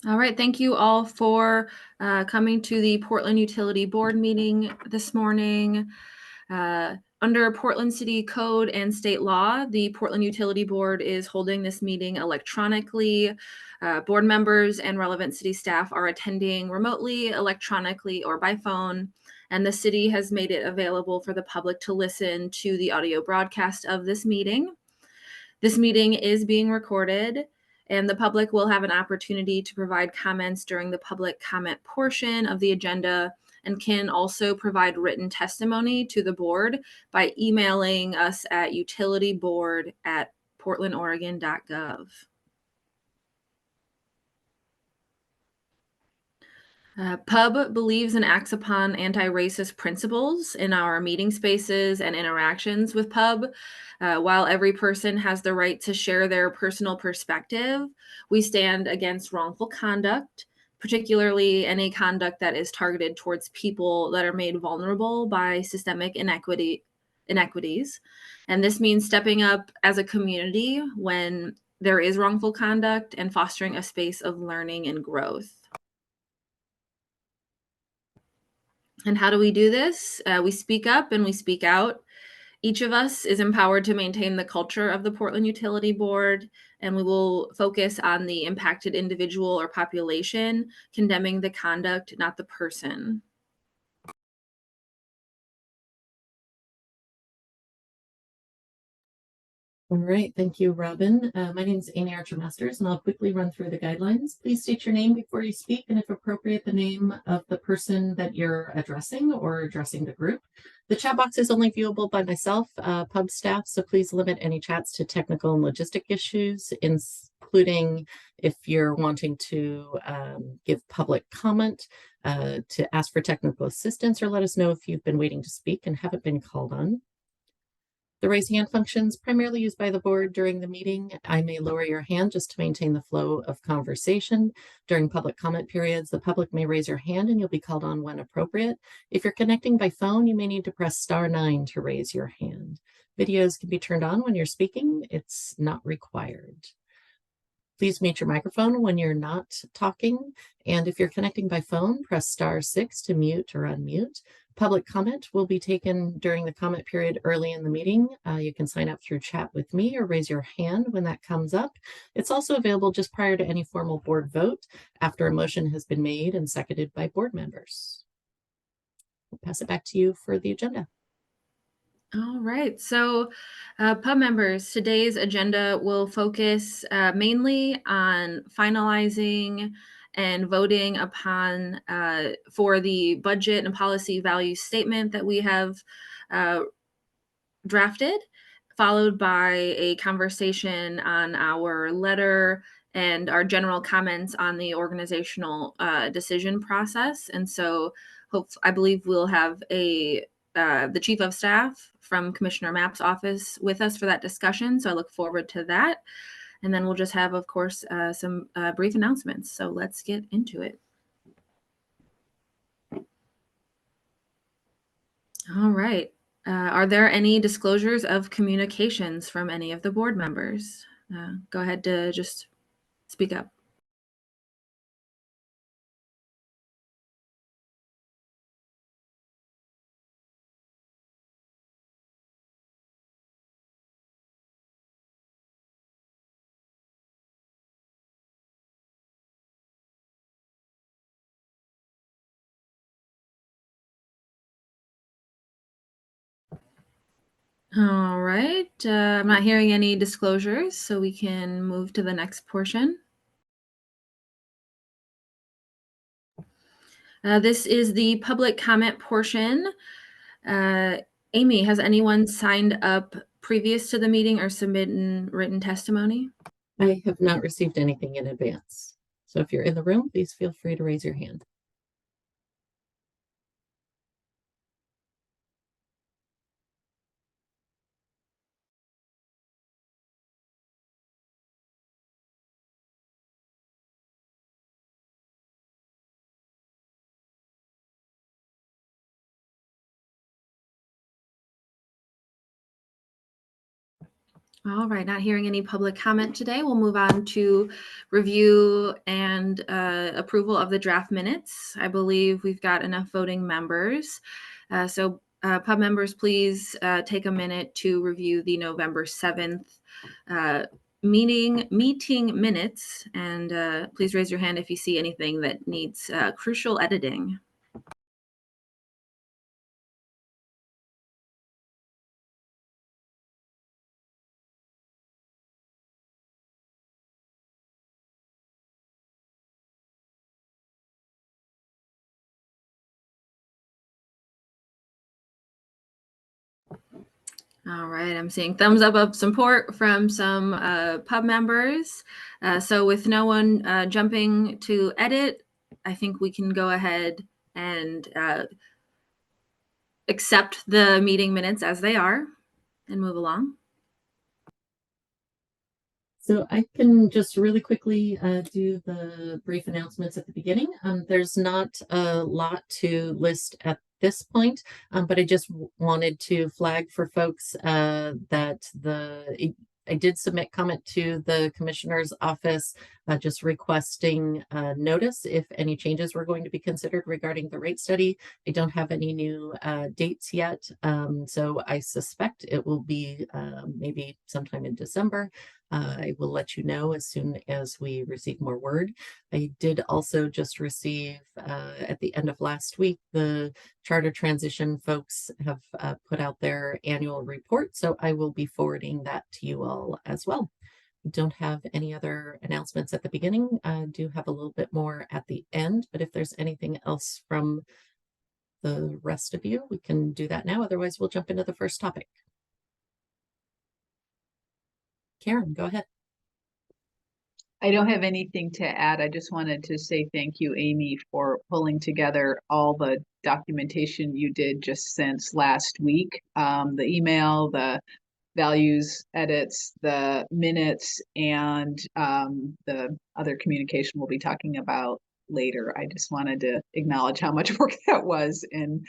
All right, thank you all for coming to the Portland Utility Board meeting this morning. Under Portland City Code and state law, the Portland Utility Board is holding this meeting electronically. Board members and relevant city staff are attending remotely, electronically, or by phone, and the city has made it available for the public to listen to the audio broadcast of this meeting. This meeting is being recorded, and the public will have an opportunity to provide comments during the public comment portion of the agenda and can also provide written testimony to the board by emailing us at utilityboard@portlandoregon.gov. Pub believes and acts upon anti-racist principles in our meeting spaces and interactions with Pub. While every person has the right to share their personal perspective, we stand against wrongful conduct, particularly any conduct that is targeted towards people that are made vulnerable by systemic inequities. And this means stepping up as a community when there is wrongful conduct and fostering a space of learning and growth. And how do we do this? We speak up and we speak out. Each of us is empowered to maintain the culture of the Portland Utility Board, and we will focus on the impacted individual or population, condemning the conduct, not the person. All right, thank you, Robin. My name is Amy Archer Masters, and I'll quickly run through the guidelines. Please state your name before you speak, and if appropriate, the name of the person that you're addressing or addressing the group. The chat box is only viewable by myself, pub staff, so please limit any chats to technical and logistic issues, including if you're wanting to give public comment, to ask for technical assistance, or let us know if you've been waiting to speak and haven't been called on. The raise hand function is primarily used by the board during the meeting. I may lower your hand just to maintain the flow of conversation. During public comment periods, the public may raise your hand and you'll be called on when appropriate. If you're connecting by phone, you may need to press *9 to raise your hand. Videos can be turned on when you're speaking. It's not required. Please mute your microphone when you're not talking. And if you're connecting by phone, press *6 to mute or unmute. Public comment will be taken during the comment period early in the meeting. You can sign up through chat with me or raise your hand when that comes up. It's also available just prior to any formal board vote after a motion has been made and seconded by board members. I'll pass it back to you for the agenda. All right, so pub members, today's agenda will focus mainly on finalizing and voting upon for the budget and policy value statement that we have drafted, followed by a conversation on our letter and our general comments on the organizational decision process. And so I believe we'll have the chief of staff from Commissioner Mapp's office with us for that discussion. So I look forward to that. And then we'll just have, of course, some brief announcements. So let's get into it. All right. Are there any disclosures of communications from any of the board members? Go ahead to just speak up. All right. I'm not hearing any disclosures, so we can move to the next portion. This is the public comment portion. Amy, has anyone signed up previous to the meeting or submitted written testimony? I have not received anything in advance. So if you're in the room, please feel free to raise your hand. All right, not hearing any public comment today. We'll move on to review and approval of the draft minutes. I believe we've got enough voting members. Pub members, please take a minute to review the November 7th meeting minutes, and please raise your hand if you see anything that needs crucial editing. All right, I'm seeing thumbs up of support from some pub members. So with no one jumping to edit, I think we can go ahead and accept the meeting minutes as they are and move along. So I can just really quickly do the brief announcements at the beginning. There's not a lot to list at this point, but I just wanted to flag for folks that I did submit comment to the commissioner's office just requesting notice if any changes were going to be considered regarding the rate study. I don't have any new dates yet, so I suspect it will be maybe sometime in December. I will let you know as soon as we receive more word. I did also just receive at the end of last week, the charter transition folks have put out their annual report, so I will be forwarding that to you all as well. We don't have any other announcements at the beginning. I do have a little bit more at the end, but if there's anything else from the rest of you, we can do that now. Otherwise, we'll jump into the first topic. Karen, go ahead. I don't have anything to add. I just wanted to say thank you, Amy, for pulling together all the documentation you did just since last week. The email, the values edits, the minutes, and the other communication we'll be talking about later. I just wanted to acknowledge how much work that was in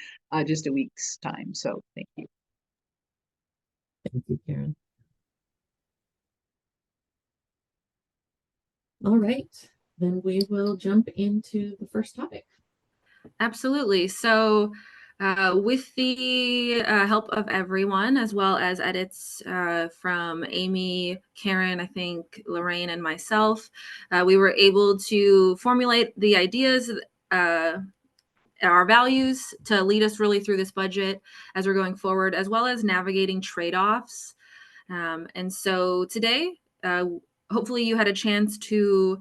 just a week's time. So thank you. Thank you, Karen. All right, then we will jump into the first topic. Absolutely. So with the help of everyone, as well as edits from Amy, Karen, I think Lorraine, and myself, we were able to formulate the ideas, our values to lead us really through this budget as we're going forward, as well as navigating trade-offs. And so today, hopefully you had a chance to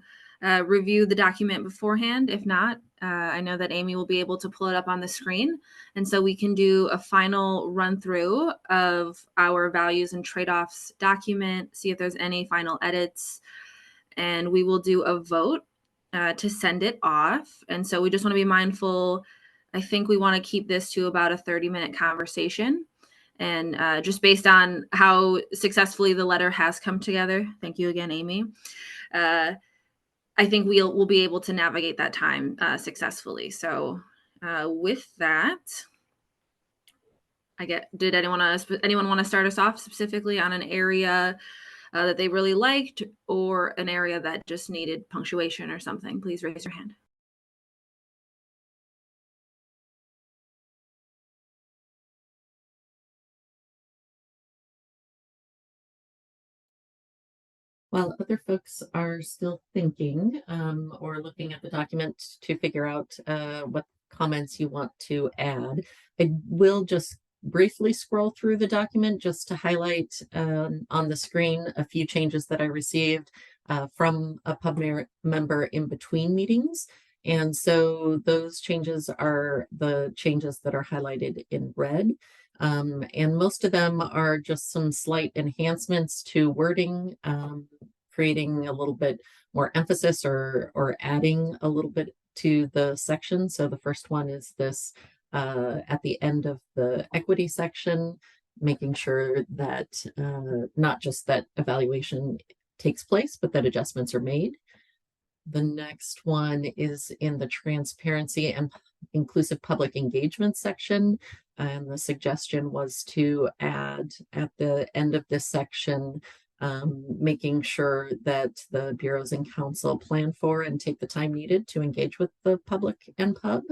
review the document beforehand. If not, I know that Amy will be able to pull it up on the screen. And so we can do a final run through of our values and trade-offs document, see if there's any final edits, and we will do a vote to send it off. And so we just want to be mindful. I think we want to keep this to about a 30-minute conversation. And just based on how successfully the letter has come together, thank you again, Amy. I think we'll be able to navigate that time successfully. So with that, did anyone want to start us off specifically on an area that they really liked, or an area that just needed punctuation or something? Please raise your hand. While other folks are still thinking or looking at the document to figure out what comments you want to add, I will just briefly scroll through the document just to highlight on the screen a few changes that I received from a pub member in between meetings. And so those changes are the changes that are highlighted in red. And most of them are just some slight enhancements to wording, creating a little bit more emphasis or adding a little bit to the section. So the first one is this at the end of the equity section, making sure that not just that evaluation takes place, but that adjustments are made. The next one is in the transparency and inclusive public engagement section. And the suggestion was to add at the end of this section making sure that the bureaus and council plan for and take the time needed to engage with the public and pub.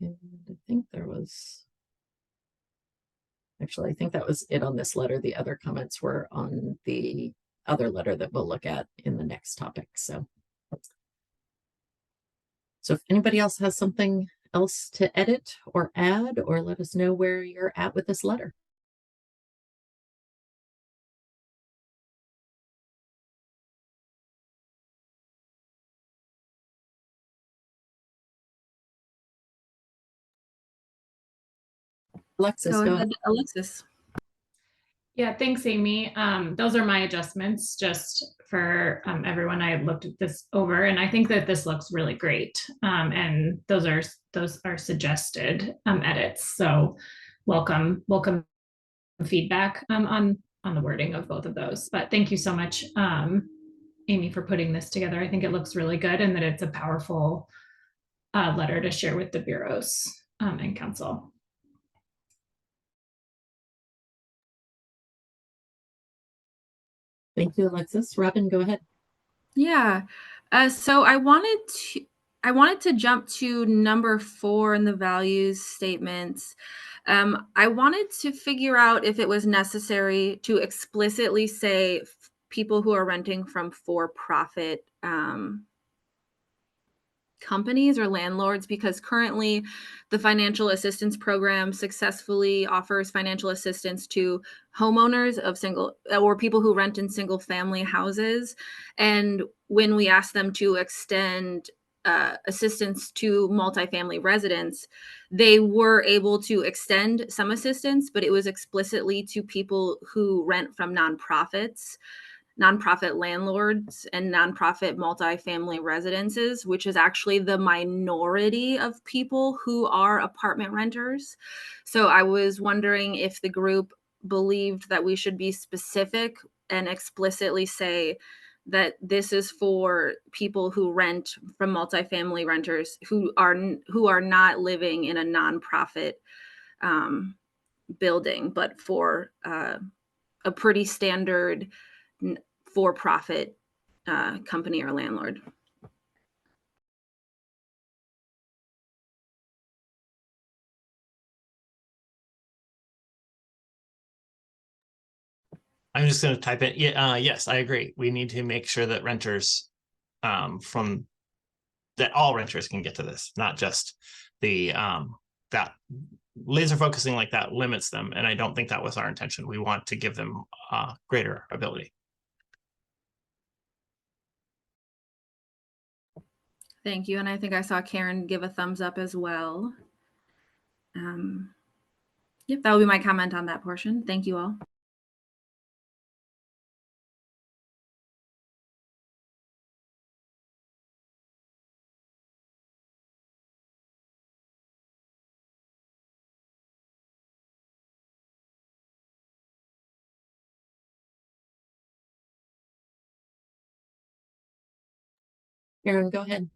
And I think there was, actually, I think that was it on this letter. The other comments were on the other letter that we'll look at in the next topic. So if anybody else has something else to edit or add, or let us know where you're at with this letter. Alexis, Go go ahead, Alexis. Yeah, thanks, Amy. Those are my adjustments just for everyone. I looked at this over and I think that this looks really great. And those are suggested edits. So welcome feedback on the wording of both of those. But thank you so much, Amy, for putting this together. I think it looks really good and that it's a powerful letter to share with the bureaus and council. Thank you, Alexis. Robin, go ahead. Yeah. So I wanted to jump to number 4 in the values statements. I wanted to figure out if it was necessary to explicitly say people who are renting from for-profit companies or landlords, because currently the financial assistance program successfully offers financial assistance to homeowners of single or people who rent in single family houses. And when we ask them to extend assistance to multifamily residents, they were able to extend some assistance, but it was explicitly to people who rent from nonprofit landlords and nonprofit multifamily residences, which is actually the minority of people who are apartment renters. So I was wondering if the group believed that we should be specific and explicitly say that this is for people who rent from multifamily renters who are not living in a nonprofit building, but for a pretty standard for-profit company or landlord. I'm just going to type it. Yeah, yes, I agree. We need to make sure that renters that all renters can get to this, not just the that laser focusing like that limits them. And I don't think that was our intention. We want to give them greater ability. Thank you. And I think I saw Karen give a thumbs up as well. Yep, that will be my comment on that portion. Thank you all. Karen, go ahead.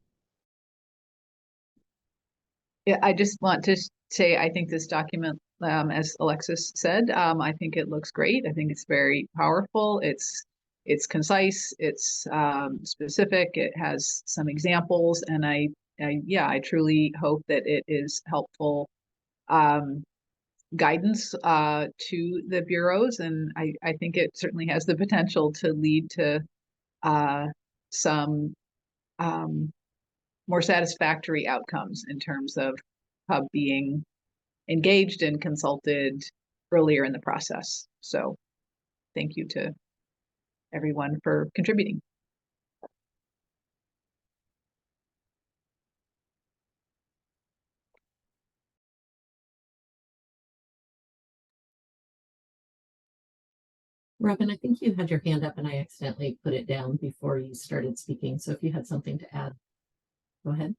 Yeah, I just want to say, I think this document, as Alexis said, I think it looks great. I think it's very powerful. It's concise, it's specific, it has some examples, and I truly hope that it is helpful guidance to the bureaus, and I think it certainly has the potential to lead to some more satisfactory outcomes in terms of Hub being engaged and consulted earlier in the process. So thank you to everyone for contributing. Robin, I think you had your hand up and I accidentally put it down before you started speaking. So if you had something to add, go ahead.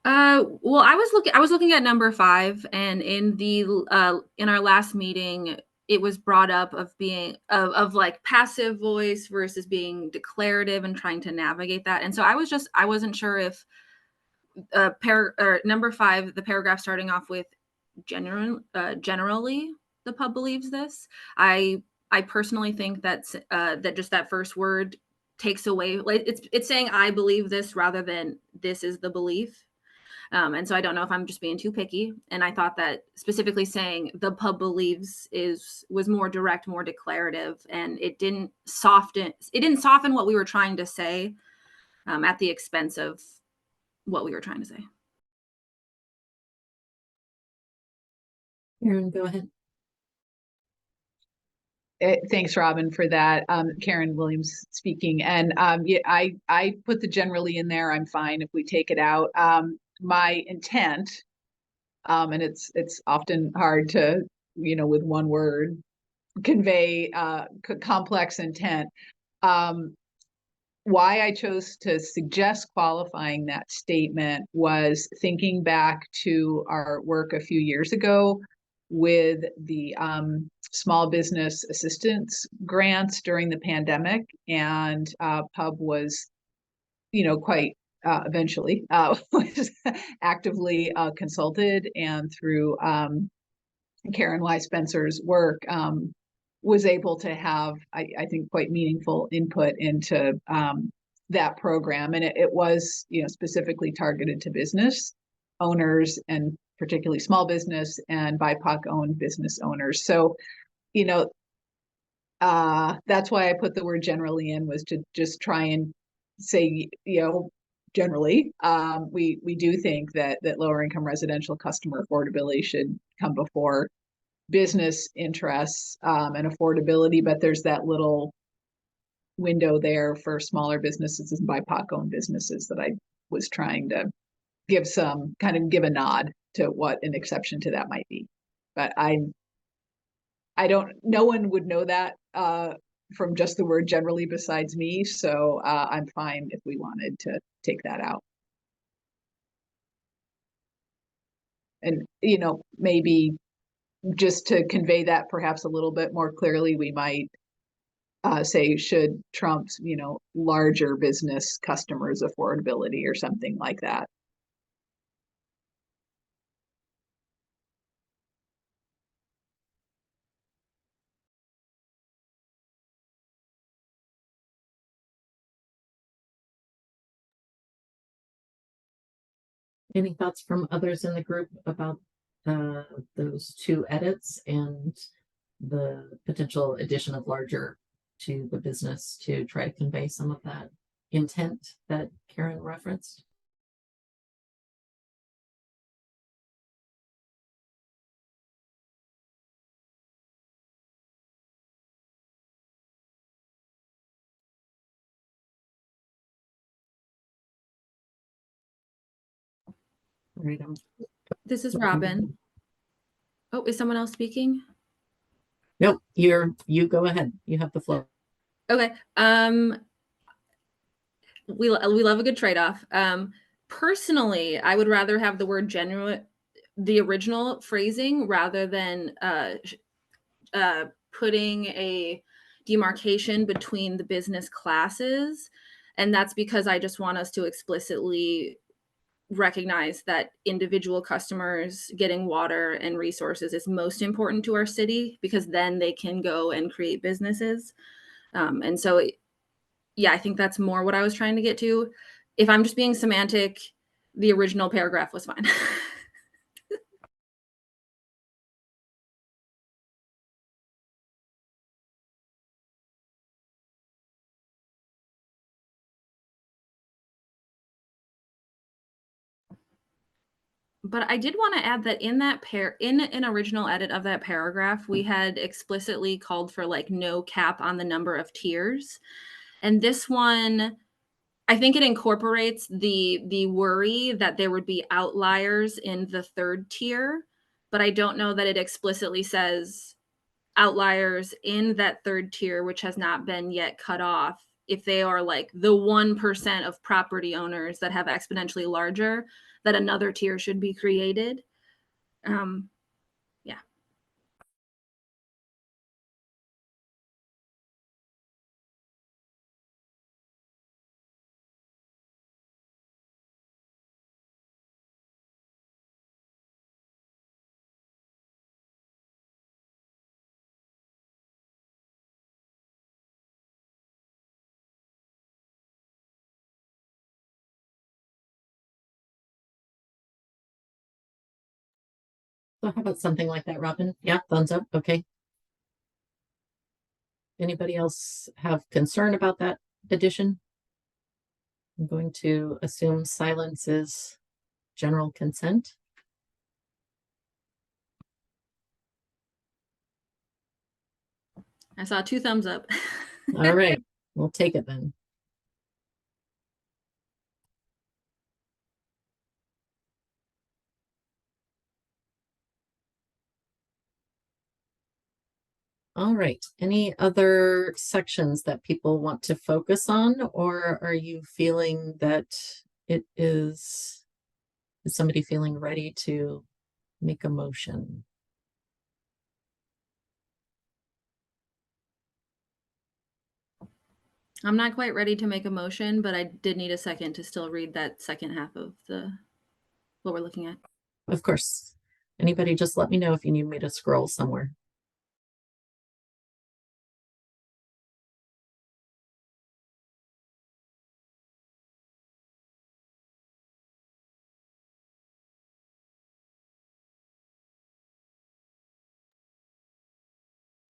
Well, I was looking at number 5, and in our last meeting, it was brought up of being of like passive voice versus being declarative and trying to navigate that. And so I wasn't sure if number 5, the paragraph starting off with generally the pub believes this. I personally think that just that first word takes away, like it's saying I believe this rather than this is the belief. And so I don't know if I'm just being too picky. And I thought that specifically saying the pub believes was more direct, more declarative, and it didn't soften what we were trying to say at the expense of what we were trying to say. Karen, go ahead. Thanks, Robin, for that. Karen Williams speaking. And yeah, I put the generally in there. I'm fine if we take it out. My intent, and it's often hard to, with one word, convey complex intent. Why I chose to suggest qualifying that statement was thinking back to our work a few years ago with the small business assistance grants during the pandemic, and Pub was, quite eventually was actively consulted, and through Karen Y. Spencer's work, was able to have, I think, quite meaningful input into that program. And it was, specifically targeted to business owners, and particularly small business and BIPOC owned business owners. So, that's why I put the word generally in, was to just try and say, generally, we do think that lower income residential customer affordability should come before business interests and affordability, but there's that little window there for smaller businesses and BIPOC owned businesses that I was trying to give a nod to what an exception to that might be. But no one would know that from just the word generally besides me. So I'm fine if we wanted to take that out. And, maybe just to convey that perhaps a little bit more clearly, we might say should trumps, larger business customers' affordability or something like that. Any thoughts from others in the group about those two edits and the potential addition of larger to the business to try to convey some of that intent that Karen referenced? Right. This is Robin. Oh, is someone else speaking? Nope, you go ahead. You have the floor. Okay. We love a good trade-off. Personally, I would rather have the word genuine, the original phrasing, rather than putting a demarcation between the business classes. And that's because I just want us to explicitly recognize that individual customers getting water and resources is most important to our city, because then they can go and create businesses. And so, yeah, I think that's more what I was trying to get to. If I'm just being semantic, the original paragraph was fine. But I did want to add that in that in an original edit of that paragraph, we had explicitly called for like no cap on the number of tiers. And this one, I think it incorporates the worry that there would be outliers in the third tier, but I don't know that it explicitly says outliers in that third tier, which has not been yet cut off. If they are like the 1% of property owners that have exponentially larger, that another tier should be created. So how about something like that, Robin? Yeah, thumbs up. Okay. Anybody else have concern about that addition? I'm going to assume silence is general consent. I saw 2 thumbs up. All right, we'll take it then. All right, any other sections that people want to focus on, or are you feeling that it is somebody feeling ready to make a motion? I'm not quite ready to make a motion, but I did need a second to still read that second half of what we're looking at. Of course. Anybody just let me know if you need me to scroll somewhere.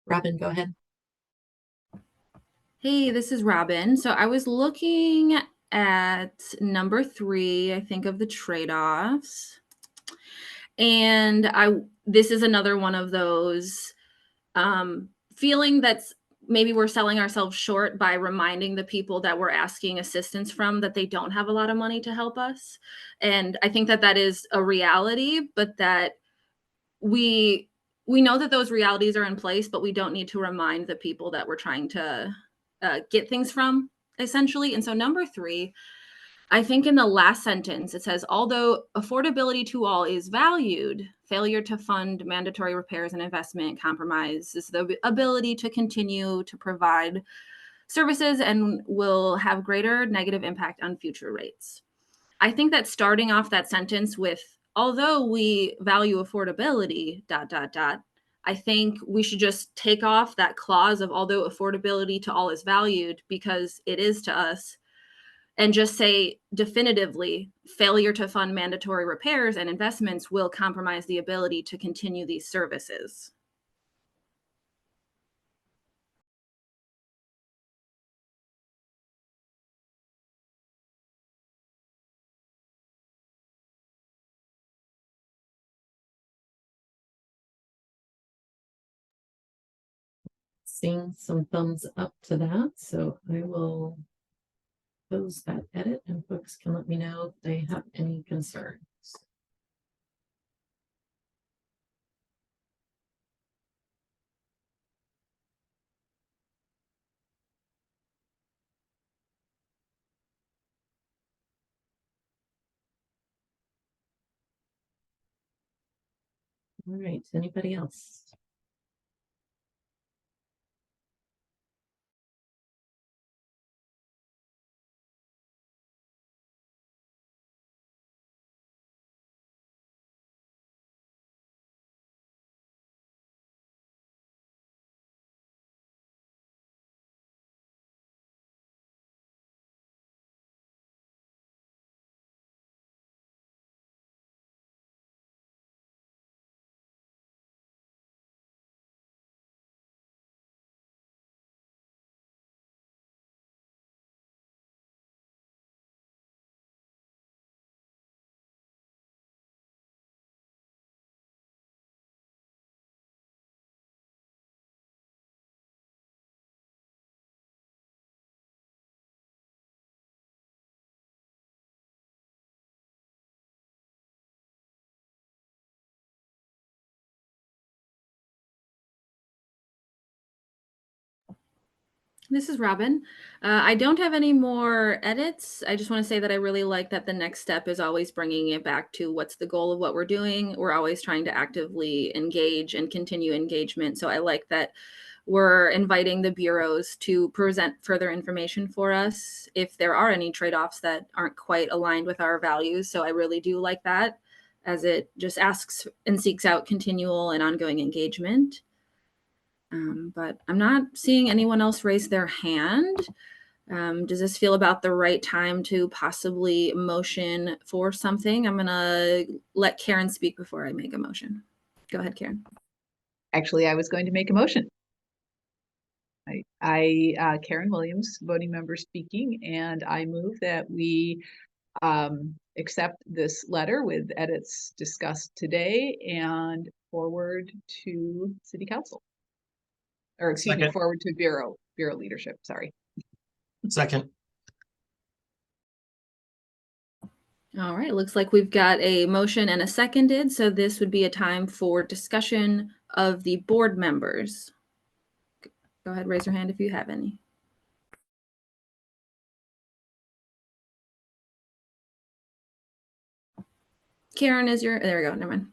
Robin, go ahead. Hey, this is Robin. So I was looking at number 3, I think, of the trade-offs. And this is another one of those feeling that's maybe we're selling ourselves short by reminding the people that we're asking assistance from that they don't have a lot of money to help us. And I think that that is a reality, but that we know that those realities are in place, but we don't need to remind the people that we're trying to get things from, essentially. And so number 3, I think in the last sentence, it says, although affordability to all is valued, failure to fund mandatory repairs and investment compromises the ability to continue to provide services and will have greater negative impact on future rates. I think that starting off that sentence with, although we value affordability, I think we should just take off that clause of although affordability to all is valued, because it is to us, and just say definitively failure to fund mandatory repairs and investments will compromise the ability to continue these services. Seeing some thumbs up to that, so I will close that edit and folks can let me know if they have any concerns. All right, anybody else? This is Robin. I don't have any more edits. I just want to say that I really like that the next step is always bringing it back to what's the goal of what we're doing. We're always trying to actively engage and continue engagement. So I like that we're inviting the bureaus to present further information for us if there are any trade-offs that aren't quite aligned with our values. So I really do like that, as it just asks and seeks out continual and ongoing engagement. But I'm not seeing anyone else raise their hand. Does this feel about the right time to possibly motion for something? I'm going to let Karen speak before I make a motion. Go ahead, Karen. Actually, I was going to make a motion. Karen Williams, voting member speaking, and I move that we accept this letter with edits discussed today and forward to City Council. Or excuse me, Second. forward to Bureau leadership, sorry. Second. All right, looks like we've got a motion and a seconded, so this would be a time for discussion of the board members. Go ahead, raise your hand if you have any. Karen, there we go, never mind.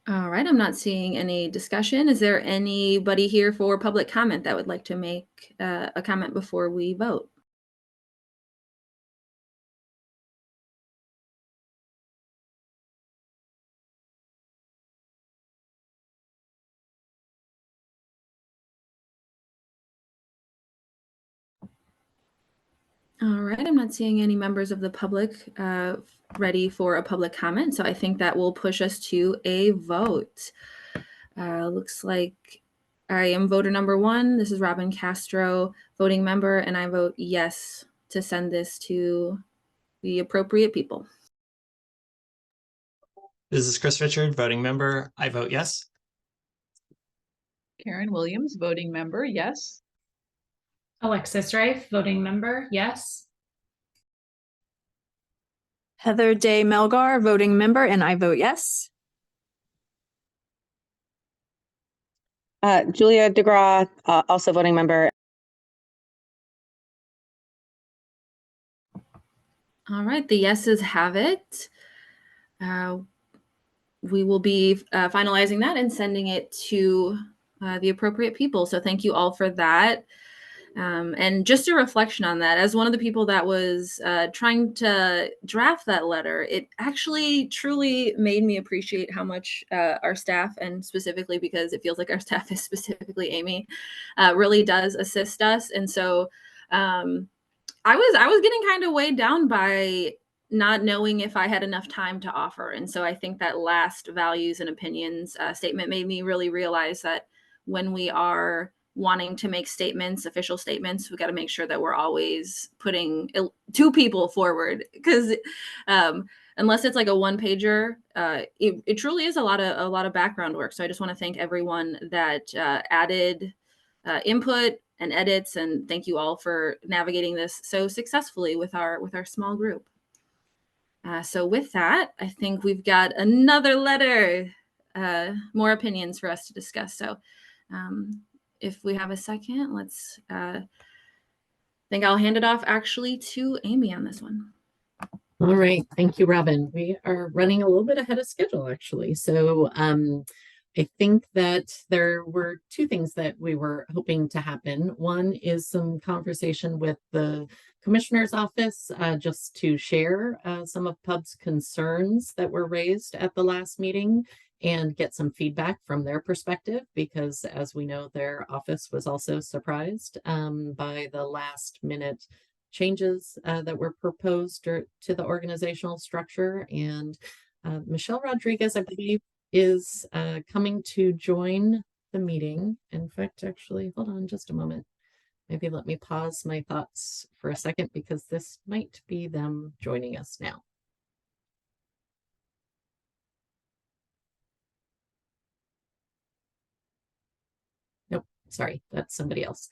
All right, I'm not seeing any discussion. Is there anybody here for public comment that would like to make a comment before we vote? All right, I'm not seeing any members of the public ready for a public comment, so I think that will push us to a vote. Looks like I am voter number 1. This is Robin Castro, voting member, and I vote yes to send this to the appropriate people. This is Chris Richard, voting member. I vote yes. Karen Williams, voting member, yes. Alexis Rife, voting member, yes. Heather Day Melgar, voting member, and I vote yes. Julia DeGraw, also voting member. All right, the yeses have it. We will be finalizing that and sending it to the appropriate people. So thank you all for that. And just a reflection on that, as one of the people that was trying to draft that letter, it actually truly made me appreciate how much our staff, and specifically because it feels like our staff is specifically Amy, really does assist us. And so I was getting kind of weighed down by not knowing if I had enough time to offer. And so I think that last values and opinions statement made me really realize that when we are wanting to make statements, official statements, we got to make sure that we're always putting 2 people forward, because unless it's like a 1-pager, it truly is a lot of background work. So I just want to thank everyone that added input and edits, and thank you all for navigating this so successfully with our small group. So with that, I think we've got another letter, more opinions for us to discuss. So if we have a second, let's think I'll hand it off actually to Amy on this one. All right. Thank you, Robin. We are running a little bit ahead of schedule, actually. So I think that there were 2 things that we were hoping to happen. One is some conversation with the Commissioner's Office, just to share some of PUB's concerns that were raised at the last meeting and get some feedback from their perspective, because as we know, their office was also surprised by the last minute changes that were proposed to the organizational structure. And Michelle Rodriguez, I believe, is coming to join the meeting. In fact, actually, hold on just a moment. Maybe let me pause my thoughts for a second, because this might be them joining us now. Nope, sorry, that's somebody else.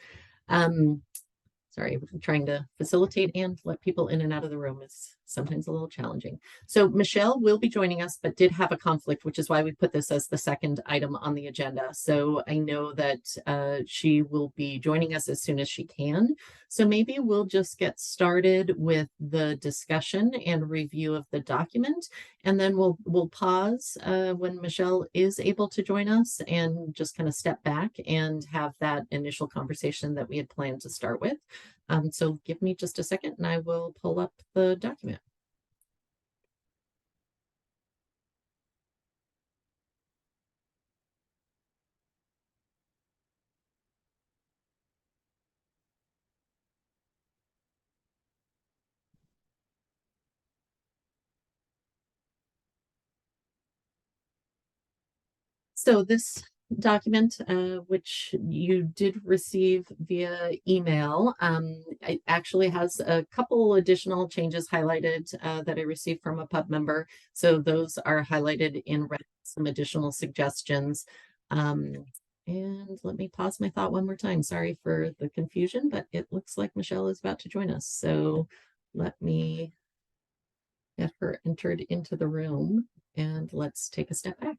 Sorry, trying to facilitate and let people in and out of the room is sometimes a little challenging. So Michelle will be joining us, but did have a conflict, which is why we put this as the second item on the agenda. So I know that she will be joining us as soon as she can. So maybe we'll just get started with the discussion and review of the document, and then we'll pause when Michelle is able to join us and just kind of step back and have that initial conversation that we had planned to start with. So give me just a second and I will pull up the document. So this document, which you did receive via email, it actually has a couple additional changes highlighted that I received from a pub member. So those are highlighted in red, some additional suggestions. And let me pause my thought one more time. Sorry for the confusion, but it looks like Michelle is about to join us. So let me get her entered into the room and let's take a step back.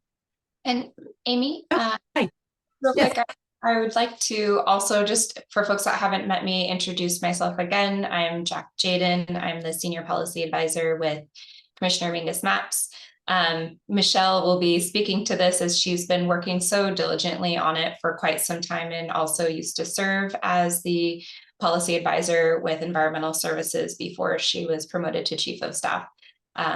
And Amy, Hi. real Yes. quick, I would like to also, just for folks that haven't met me, introduce myself again. I'm Jack Jaden. I'm the Senior Policy Advisor with Commissioner Mingus Maps. Michelle will be speaking to this as she's been working so diligently on it for quite some time, and also used to serve as the policy advisor with Environmental Services before she was promoted to Chief of Staff.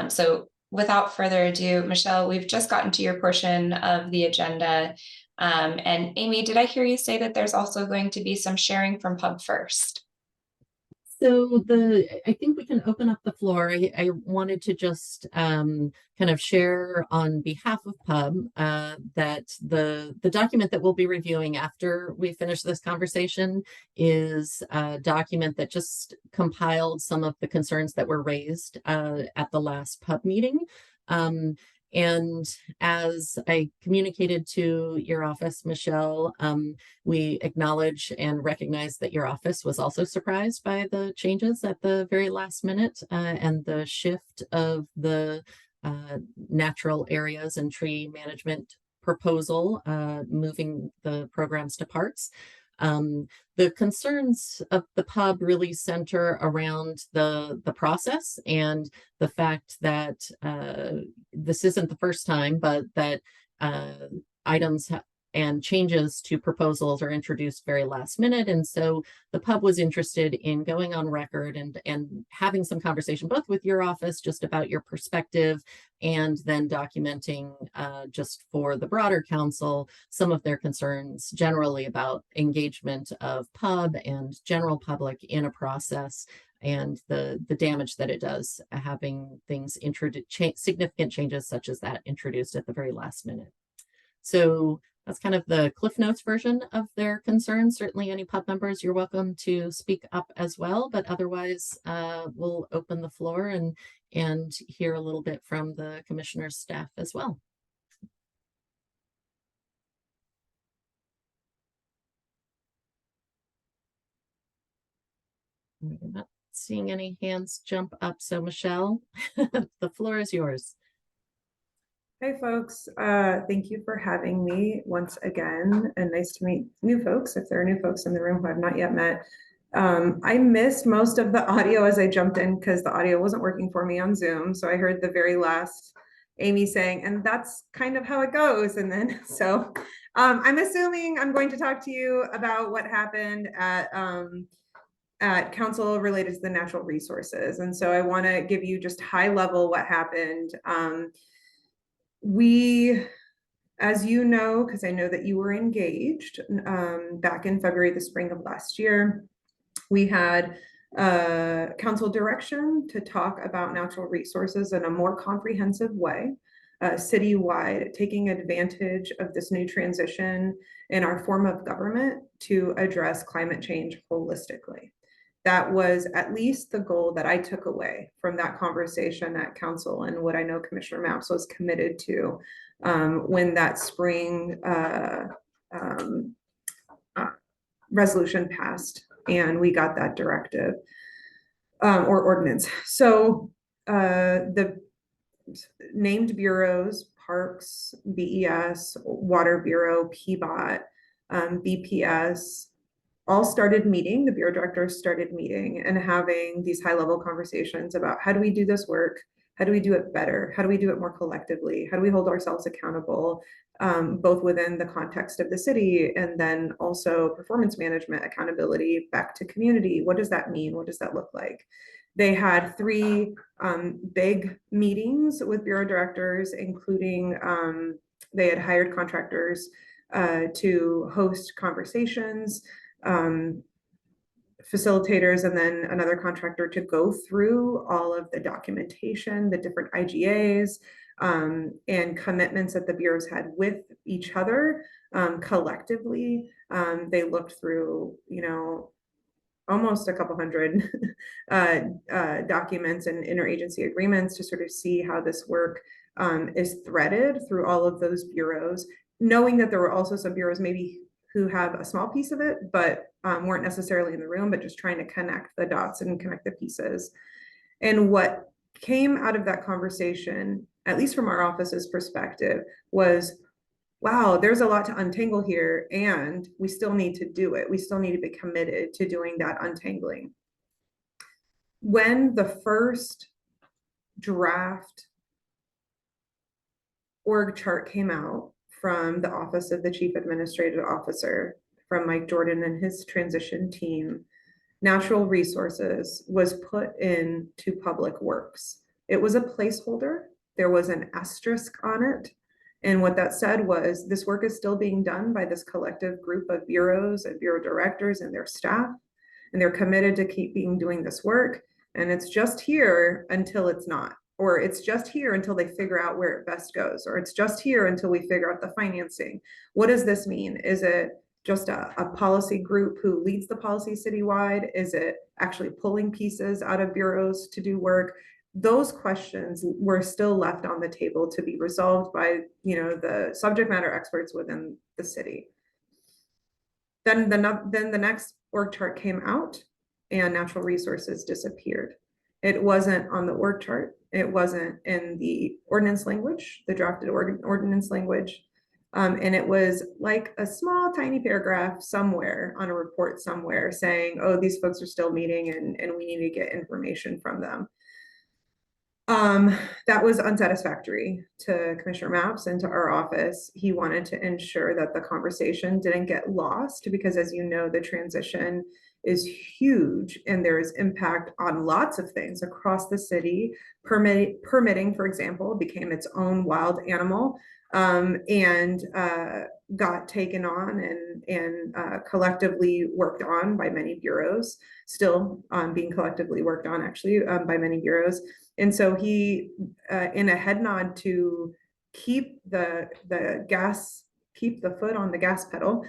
So without further ado, Michelle, we've just gotten to your portion of the agenda. And Amy, did I hear you say that there's also going to be some sharing from Pub First? So I think we can open up the floor. I wanted to just kind of share on behalf of Pub that the document that we'll be reviewing after we finish this conversation is a document that just compiled some of the concerns that were raised at the last Pub meeting. And as I communicated to your office, Michelle, we acknowledge and recognize that your office was also surprised by the changes at the very last minute and the shift of the natural areas and tree management proposal, moving the programs to parks. The concerns of the Pub really center around the process and the fact that this isn't the first time, but that items and changes to proposals are introduced very last minute. And so the Pub was interested in going on record and having some conversation both with your office just about your perspective, and then documenting just for the broader council some of their concerns generally about engagement of Pub and general public in a process, and the damage that it does having things significant changes such as that introduced at the very last minute. So that's kind of the Cliff Notes version of their concerns. Certainly any Pub members, you're welcome to speak up as well, but otherwise we'll open the floor and hear a little bit from the commissioner's staff as well. I'm not seeing any hands jump up, so Michelle, the floor is yours. Hi folks, thank you for having me once again, and nice to meet new folks if there are new folks in the room who I've not yet met. I missed most of the audio as I jumped in because the audio wasn't working for me on Zoom, so I heard the very last Amy saying, and that's kind of how it goes, and then so I'm assuming I'm going to talk to you about what happened at council related to the natural resources, and so I want to give you just high level what happened. We, as you know, because I know that you were engaged back in February, the spring of last year, we had council direction to talk about natural resources in a more comprehensive way, citywide, taking advantage of this new transition in our form of government to address climate change holistically. That was at least the goal that I took away from that conversation at council, and what I know Commissioner Maps was committed to when that spring resolution passed and we got that directive or ordinance. So the named bureaus, Parks, BES, Water Bureau, PBOT, BPS, all started meeting, the bureau directors started meeting and having these high level conversations about how do we do this work? How do we do it better? How do we do it more collectively? How do we hold ourselves accountable, both within the context of the city and then also performance management accountability back to community? What does that mean? What does that look like? They had 3 big meetings with bureau directors, including they had hired contractors to host conversations, facilitators, and then another contractor to go through all of the documentation, the different IGAs, and commitments that the bureaus had with each other collectively. They looked through, almost a couple hundred documents and interagency agreements to sort of see how this work is threaded through all of those bureaus, knowing that there were also some bureaus maybe who have a small piece of it, but weren't necessarily in the room, but just trying to connect the dots and connect the pieces. And what came out of that conversation, at least from our office's perspective, was, wow, there's a lot to untangle here, and we still need to do it. We still need to be committed to doing that untangling. When the first draft org chart came out from the Office of the Chief Administrative Officer, from Mike Jordan and his transition team, Natural Resources was put into Public Works. It was a placeholder. There was an asterisk on it. And what that said was, this work is still being done by this collective group of bureaus and bureau directors and their staff, and they're committed to keep doing this work. And it's just here until it's not, or it's just here until they figure out where it best goes, or it's just here until we figure out the financing. What does this mean? Is it just a policy group who leads the policy citywide? Is it actually pulling pieces out of bureaus to do work? Those questions were still left on the table to be resolved by, the subject matter experts within the city. Then the next org chart came out, and Natural Resources disappeared. It wasn't on the org chart. It wasn't in the ordinance language, the drafted ordinance language. And it was like a small, tiny paragraph somewhere on a report somewhere saying, oh, these folks are still meeting and we need to get information from them. That was unsatisfactory to Commissioner Mapps and to our office. He wanted to ensure that the conversation didn't get lost, because as you know, the transition is huge and there is impact on lots of things across the city. Permitting, for example, became its own wild animal, and got taken on and collectively worked on by many bureaus, still being collectively worked on actually by many bureaus. And so he, in a head nod to keep the foot on the gas pedal,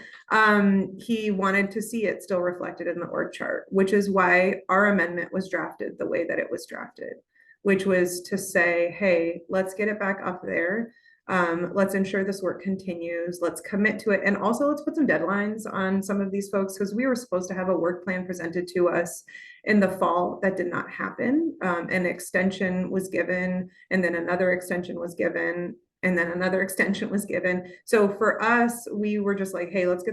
he wanted to see it still reflected in the org chart, which is why our amendment was drafted the way that it was drafted, which was to say, hey, let's get it back up there. Let's ensure this work continues. Let's commit to it. And also let's put some deadlines on some of these folks, because we were supposed to have a work plan presented to us in the fall. That did not happen. An extension was given, and then another extension was given, and then another extension was given. So for us, we were just like, hey, let's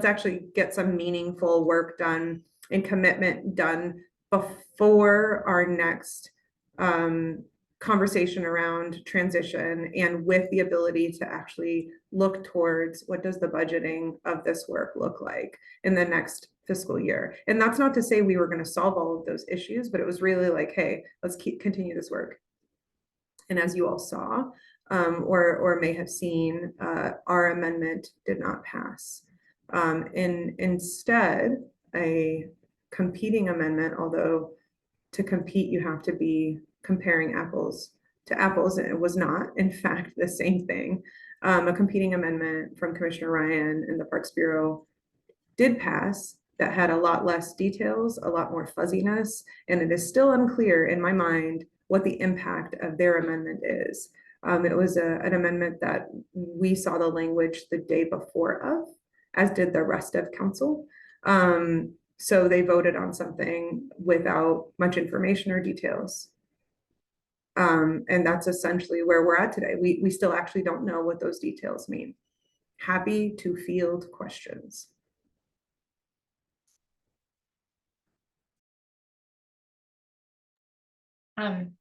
actually get some meaningful work done and commitment done before our next conversation around transition, and with the ability to actually look towards what does the budgeting of this work look like in the next fiscal year. And that's not to say we were going to solve all of those issues, but it was really like, hey, let's continue this work. And as you all saw, or may have seen, our amendment did not pass. Instead, a competing amendment, although to compete you have to be comparing apples to apples, and it was not, in fact, the same thing. A competing amendment from Commissioner Ryan and the Parks Bureau did pass, that had a lot less details, a lot more fuzziness, and it is still unclear in my mind what the impact of their amendment is. It was an amendment that we saw the language the day before of, as did the rest of council. So they voted on something without much information or details. And that's essentially where we're at today. We still actually don't know what those details mean. Happy to field questions. Can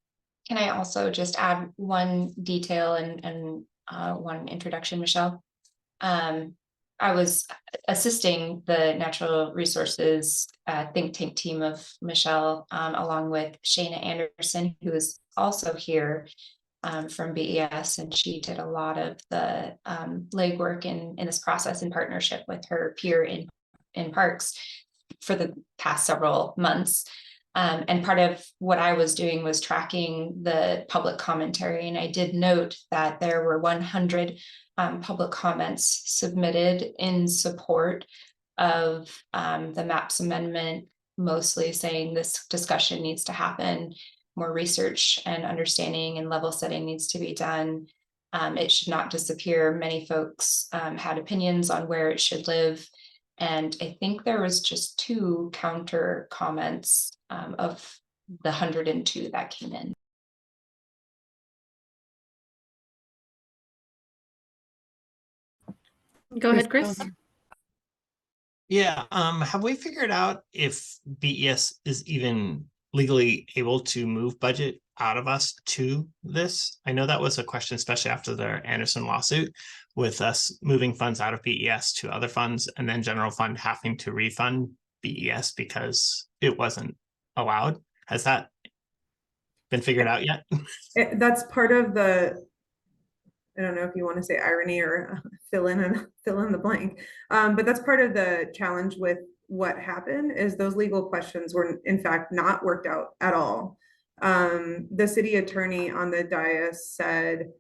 I also just add one detail and one introduction, Michelle? I was assisting the Natural Resources think tank team of Michelle, along with Shana Anderson, who is also here from BES, and she did a lot of the legwork in this process in partnership with her peer in Parks for the past several months. And part of what I was doing was tracking the public commentary. And I did note that there were 100 public comments submitted in support of the MAPS amendment, mostly saying this discussion needs to happen, more research and understanding and level setting needs to be done. It should not disappear. Many folks had opinions on where it should live. And I think there was just 2 counter comments of the 102 that came in. Go ahead, Chris. Yeah, have we figured out if BES is even legally able to move budget out of us to this? I know that was a question, especially after the Anderson lawsuit, with us moving funds out of BES to other funds and then general fund having to refund BES because it wasn't allowed. Has that been figured out yet? That's part of the, I don't know if you want to say irony or fill in the blank. But that's part of the challenge with what happened is those legal questions were in fact not worked out at all. The city attorney on the dais said,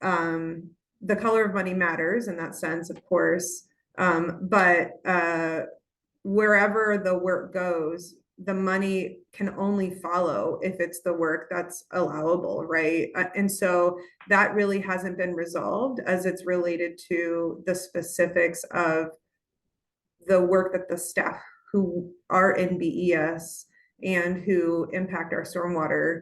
the color of money matters in that sense, of course. But wherever the work goes, the money can only follow if it's the work that's allowable, right? And so that really hasn't been resolved as it's related to the specifics of the work that the staff who are in BES and who impact our stormwater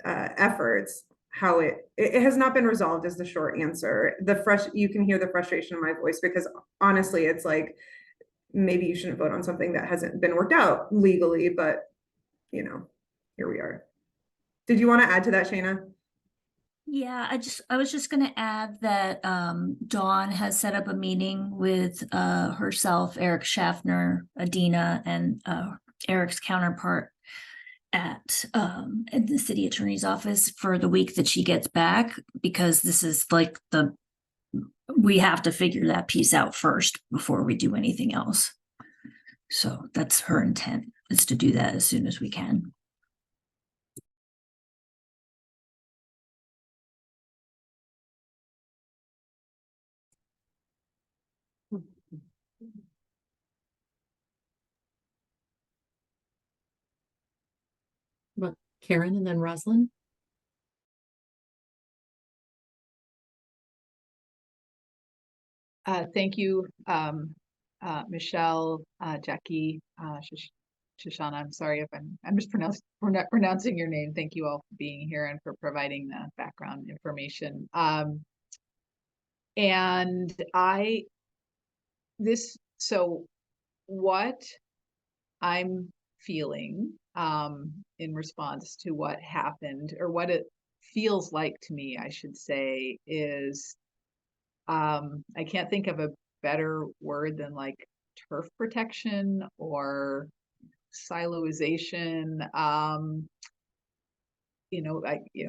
efforts, how it has not been resolved is the short answer. You can hear the frustration in my voice because honestly, it's like, maybe you shouldn't vote on something that hasn't been worked out legally, but you know, here we are. Did you want to add to that, Shayna? Yeah, I was just going to add that Dawn has set up a meeting with herself, Eric Schaffner, Adina, and Eric's counterpart at the city attorney's office for the week that she gets back, because this is like we have to figure that piece out first before we do anything else. So that's her intent, is to do that as soon as we can. Well, Karen and then Rosalind. Thank you, Michelle, Jackie, Shoshana. I'm sorry if I'm mispronouncing your name. Thank you all for being here and for providing the background information. So what I'm feeling in response to what happened, or what it feels like to me, I should say, is I can't think of a better word than like turf protection or siloization.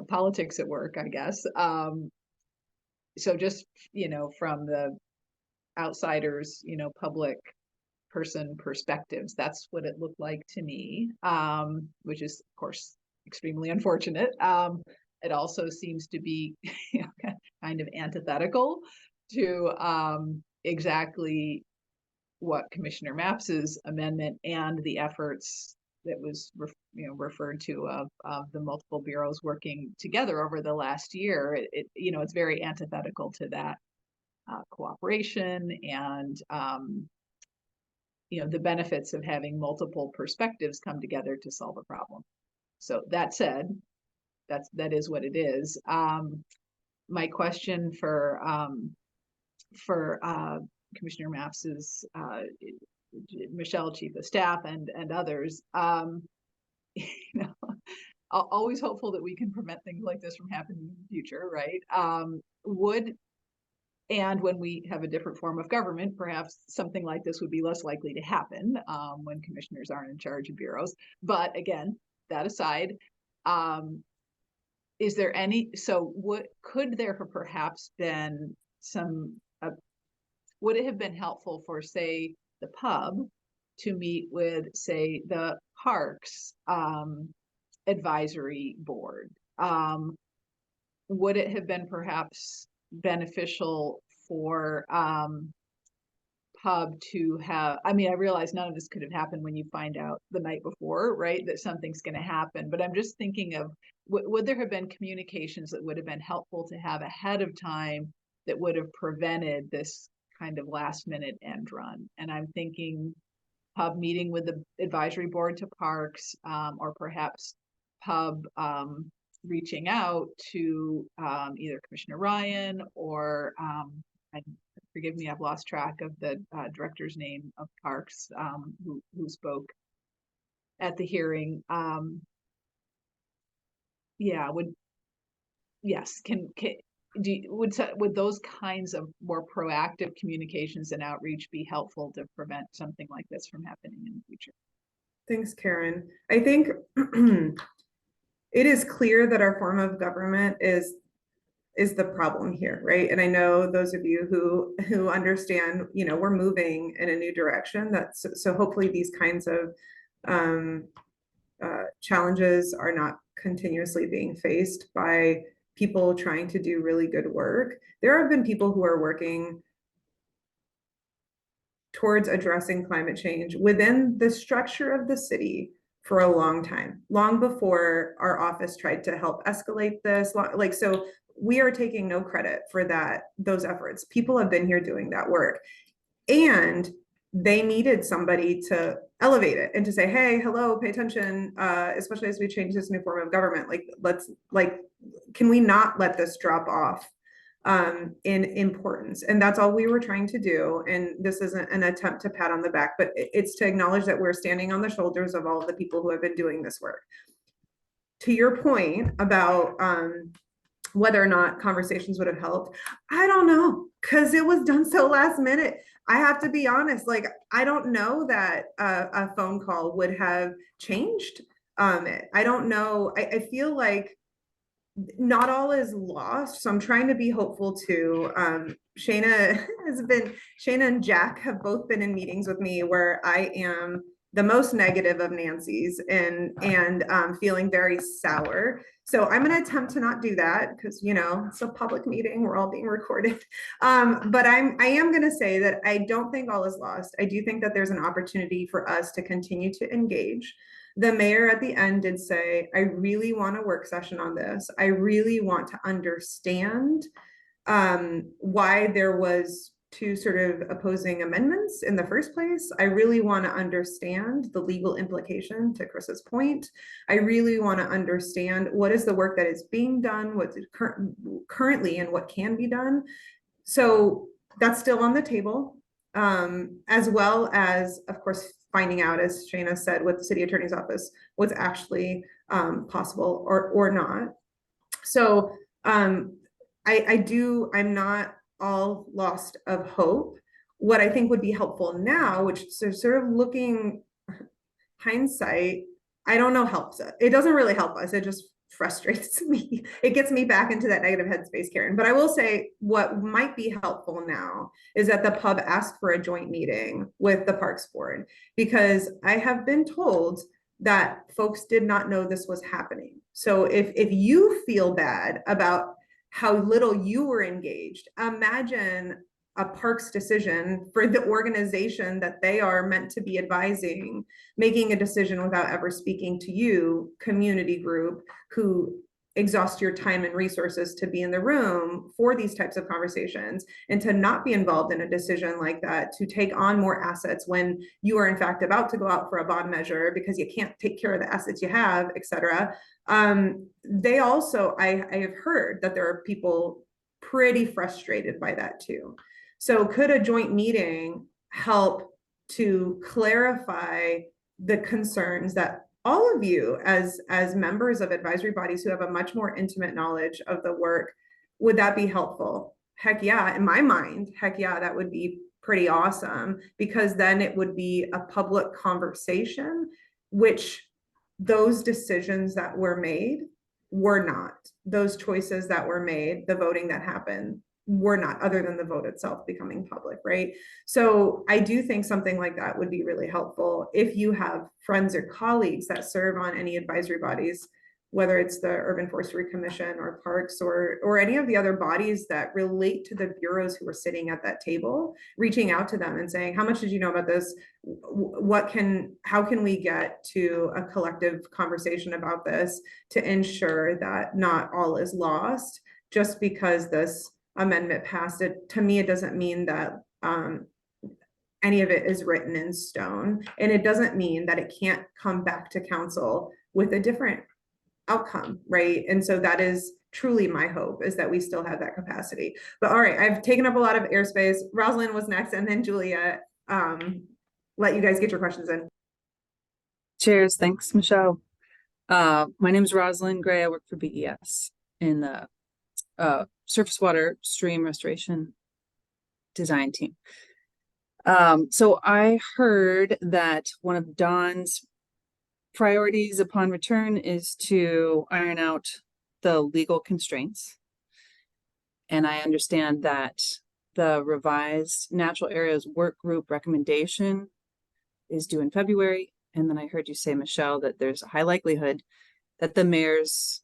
Politics at work, I guess. So just, from the outsiders, public person perspectives, that's what it looked like to me, which is of course extremely unfortunate. It also seems to be kind of antithetical to exactly what Commissioner Mapps's amendment and the efforts that was referred to of the multiple bureaus working together over the last year. It's very antithetical to that cooperation and the benefits of having multiple perspectives come together to solve a problem. So that said, that is what it is. My question for Commissioner Mapps's Michelle, Chief of Staff, and others, always hopeful that we can prevent things like this from happening in the future, right? And when we have a different form of government, perhaps something like this would be less likely to happen when commissioners aren't in charge of bureaus. But again, that aside, is there could there have perhaps been would it have been helpful for, say, the pub to meet with, say, the Parks Advisory Board. Would it have been perhaps beneficial for Pub to have, I mean, I realize none of this could have happened when you find out the night before, right, that something's going to happen, but I'm just thinking of, would there have been communications that would have been helpful to have ahead of time that would have prevented this kind of last minute end run? And I'm thinking Pub meeting with the advisory board to Parks, or perhaps Pub reaching out to either Commissioner Ryan or and forgive me, I've lost track of the director's name of Parks, who spoke at the hearing. Yeah, would those kinds of more proactive communications and outreach be helpful to prevent something like this from happening in the future? Thanks, Karen. I think it is clear that our form of government is the problem here, right? And I know those of you who understand, you know, we're moving in a new direction. So hopefully these kinds of challenges are not continuously being faced by people trying to do really good work. There have been people who are working towards addressing climate change within the structure of the city for a long time, long before our office tried to help escalate this. So we are taking no credit for those efforts. People have been here doing that work, and they needed somebody to elevate it and to say, hey, hello, pay attention, especially as we change this new form of government. Can we not let this drop off in importance? And that's all we were trying to do. And this isn't an attempt to pat on the back, but it's to acknowledge that we're standing on the shoulders of all of the people who have been doing this work. To your point about whether or not conversations would have helped, I don't know, because it was done so last minute. I have to be honest, I don't know that a phone call would have changed it. I don't know. I feel like not all is lost. So I'm trying to be hopeful too. Shayna and Jack have both been in meetings with me where I am the most negative of Nancy's and feeling very sour. So I'm going to attempt to not do that because, you know, it's a public meeting. We're all being recorded. But I am going to say that I don't think all is lost. I do think that there's an opportunity for us to continue to engage. The mayor at the end did say, I really want a work session on this. I really want to understand why there was two sort of opposing amendments in the first place. I really want to understand the legal implication, to Chris's point. I really want to understand what is the work that is being done, what's currently and what can be done. So that's still on the table, as well as, of course, finding out, as Shayna said, with the city attorney's office, what's actually possible or not. So I'm not all lost of hope. What I think would be helpful now, which is sort of looking hindsight, I don't know helps it. It doesn't really help us. It just frustrates me. It gets me back into that negative headspace, Karen. But I will say what might be helpful now is that the pub asked for a joint meeting with the Parks Board, because I have been told that folks did not know this was happening. So if you feel bad about how little you were engaged, imagine a parks decision for the organization that they are meant to be advising, making a decision without ever speaking to you, community group, who exhaust your time and resources to be in the room for these types of conversations, and to not be involved in a decision like that, to take on more assets when you are in fact about to go out for a bond measure because you can't take care of the assets you have, et cetera. They also, I have heard that there are people pretty frustrated by that too. So could a joint meeting help to clarify the concerns that all of you as members of advisory bodies who have a much more intimate knowledge of the work, would that be helpful? Heck yeah, in my mind, heck yeah, that would be pretty awesome, because then it would be a public conversation, which those decisions that were made were not. Those choices that were made, the voting that happened, we're not, other than the vote itself becoming public, right? So I do think something like that would be really helpful if you have friends or colleagues that serve on any advisory bodies, whether it's the Urban Forestry Commission or Parks or any of the other bodies that relate to the bureaus who are sitting at that table, reaching out to them and saying, how much did you know about this? How can we get to a collective conversation about this to ensure that not all is lost just because this amendment passed? It, to me, it doesn't mean that any of it is written in stone, and it doesn't mean that it can't come back to council with a different outcome, right? And so that is truly my hope, is that we still have that capacity. But all right, I've taken up a lot of airspace. Rosalind was next, and then Julia. Let you guys get your questions in. Cheers. Thanks, Michelle. My name is Rosalind Gray. I work for BES in the surface water stream restoration design team. So I heard that one of Dawn's priorities upon return is to iron out the legal constraints. And I understand that the revised natural areas work group recommendation is due in February. And then I heard you say, Michelle, that there's a high likelihood that the mayor's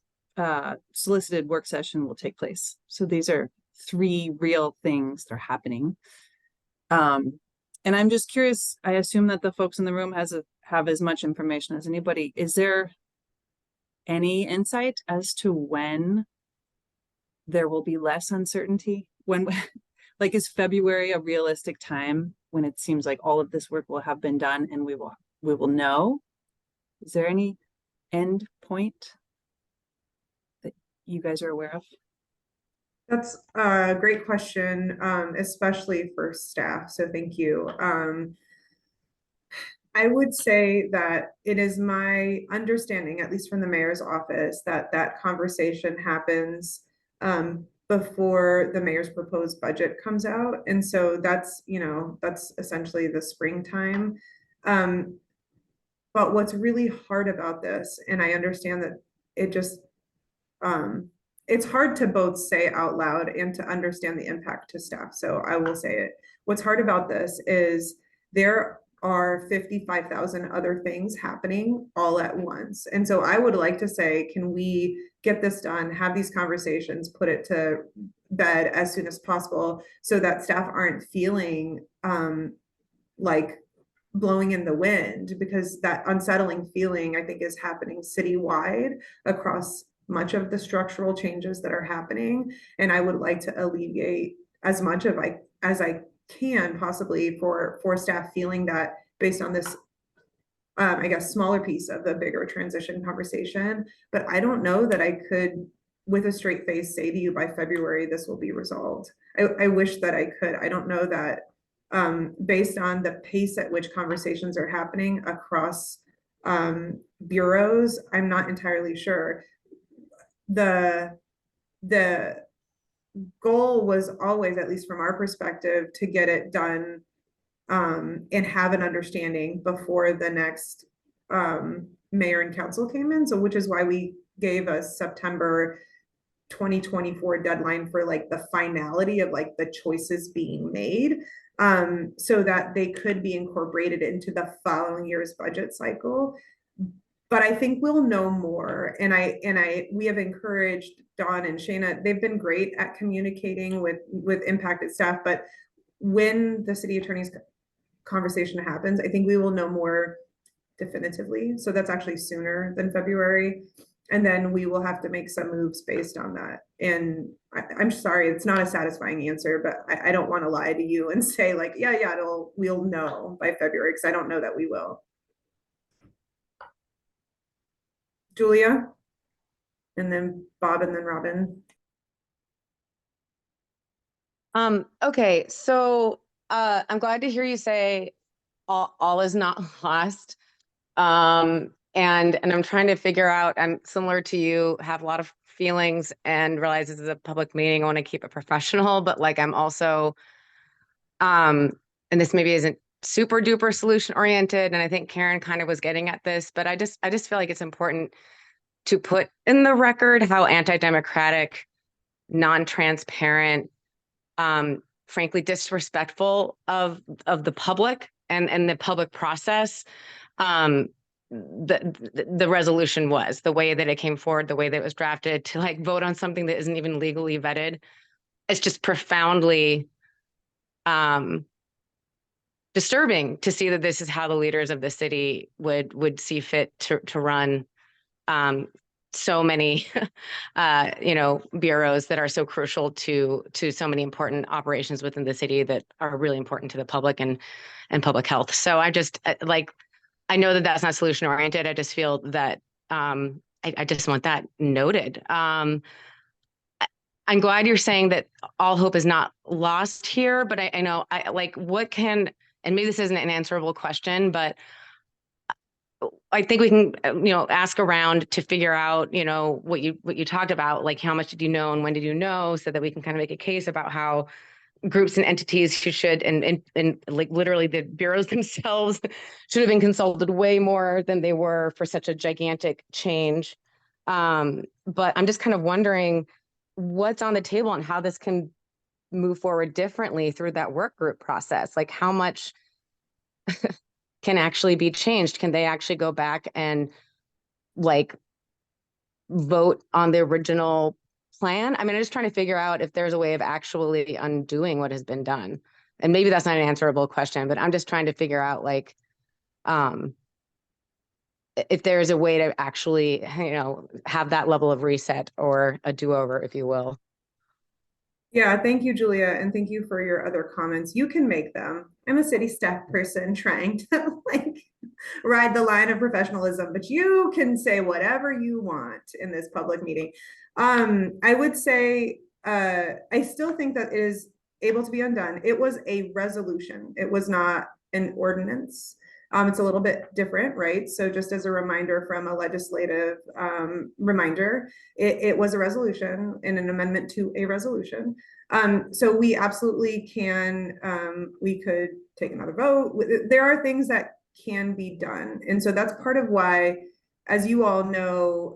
solicited work session will take place. So these are 3 real things that are happening. And I'm just curious, I assume that the folks in the room have as much information as anybody. Is there any insight as to when there will be less uncertainty? When, like, is February a realistic time when it seems like all of this work will have been done and we will know? Is there any end point that you guys are aware of? That's a great question, especially for staff. So thank you. I would say that it is my understanding, at least from the mayor's office, that that conversation happens before the mayor's proposed budget comes out. And so that's, that's essentially the springtime. But what's really hard about this, and I understand that it just, it's hard to both say out loud and to understand the impact to staff. So I will say it. What's hard about this is there are 55,000 other things happening all at once. And so I would like to say, can we get this done, have these conversations, put it to bed as soon as possible so that staff aren't feeling like blowing in the wind, because that unsettling feeling, I think, is happening citywide across much of the structural changes that are happening. And I would like to alleviate as much of as I can possibly for staff feeling that based on this, I guess, smaller piece of the bigger transition conversation. But I don't know that I could, with a straight face, say to you by February, this will be resolved. I wish that I could. I don't know that based on the pace at which conversations are happening across bureaus, I'm not entirely sure. The goal was always, at least from our perspective, to get it done and have an understanding before the next mayor and council came in. So which is why we gave a September 2024 deadline for like the finality of like the choices being made, so that they could be incorporated into the following year's budget cycle. But I think we'll know more. And we have encouraged Dawn and Shayna. They've been great at communicating with impacted staff. But when the city attorney's conversation happens, I think we will know more definitively. So that's actually sooner than February. And then we will have to make some moves based on that. And I'm sorry, it's not a satisfying answer, but I don't want to lie to you and say like, yeah, we'll know by February, because I don't know that we will. Julia, and then Bob, and then Robin. Okay, so I'm glad to hear you say all is not lost. And I'm trying to figure out, I'm similar to you, have a lot of feelings and realize this is a public meeting. I want to keep it professional, but like I'm also, and this maybe isn't super duper solution oriented. And I think Karen kind of was getting at this, but I just feel like it's important to put in the record how anti-democratic, non-transparent, frankly disrespectful of the public and the public process. The resolution was the way that it came forward, the way that it was drafted, to like vote on something that isn't even legally vetted. It's just profoundly disturbing to see that this is how the leaders of the city would see fit to run so many bureaus that are so crucial to so many important operations within the city that are really important to the public and public health. So I just I know that that's not solution oriented. I just feel that I just want that noted. I'm glad you're saying that all hope is not lost here, but I know what can, and maybe this isn't an answerable question, but I think we can, ask around to figure out, what you talked about, like how much did you know and when did you know, so that we can kind of make a case about how groups and entities should, and like literally the bureaus themselves should have been consulted way more than they were for such a gigantic change. But I'm just kind of wondering what's on the table and how this can move forward differently through that work group process. Like how much can actually be changed? Can they actually go back and like vote on the original plan? I mean, I'm just trying to figure out if there's a way of actually undoing what has been done. And maybe that's not an answerable question, but I'm just trying to figure out like, if there's a way to actually, have that level of reset or a do-over, if you will. Yeah, thank you, Julia, and thank you for your other comments. You can make them. I'm a city staff person trying to ride the line of professionalism, but you can say whatever you want in this public meeting. I would say I still think that it is able to be undone. It was a resolution. It was not an ordinance. It's a little bit different, right? So just as a reminder from a legislative reminder, it was a resolution and an amendment to a resolution. So we absolutely can, we could take another vote. There are things that can be done. And so that's part of why, as you all know,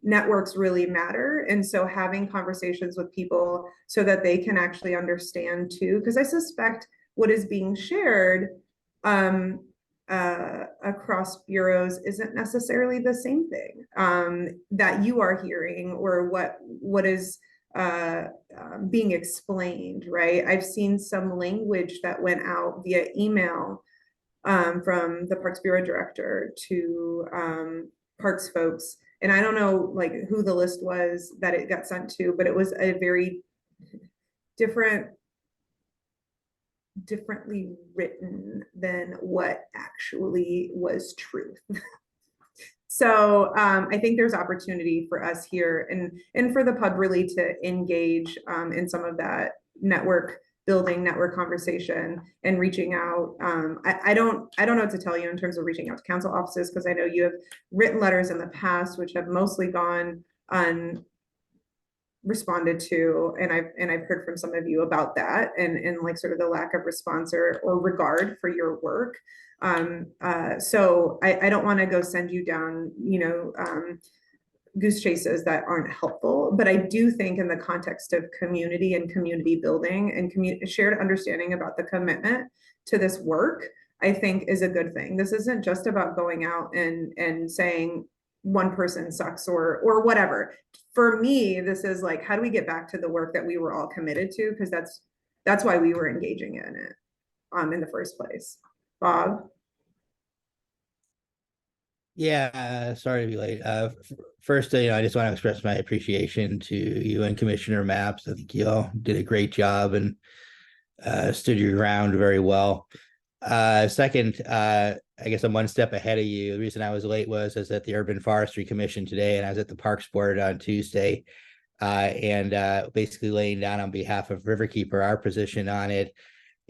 networks really matter. And so having conversations with people so that they can actually understand too, because I suspect what is being shared across bureaus isn't necessarily the same thing that you are hearing or what is being explained, right? I've seen some language that went out via email from the Parks Bureau director to Parks folks, and I don't know like who the list was that it got sent to, but it was a very differently written than what actually was truth. So I think there's opportunity for us here and for the pub really to engage in some of that network building, network conversation, and reaching out. I don't know what to tell you in terms of reaching out to council offices, because I know you have written letters in the past which have mostly gone unresponded to, and I've heard from some of you about that and like sort of the lack of response or regard for your work. So I don't want to go send you down, goose chases that aren't helpful, but I do think in the context of community and community building and shared understanding about the commitment to this work, I think is a good thing. This isn't just about going out and saying one person sucks or whatever. For me, this is like, how do we get back to the work that we were all committed to? Because that's why we were engaging in it in the first place. Bob? Yeah, sorry to be late. First, I just want to express my appreciation to you and Commissioner Maps. I think you all did a great job and stood your ground very well. Second, I guess I'm one step ahead of you. The reason I was late was at the Urban Forestry Commission today, and I was at the Parks Board on Tuesday, and basically laying down on behalf of Riverkeeper our position on it,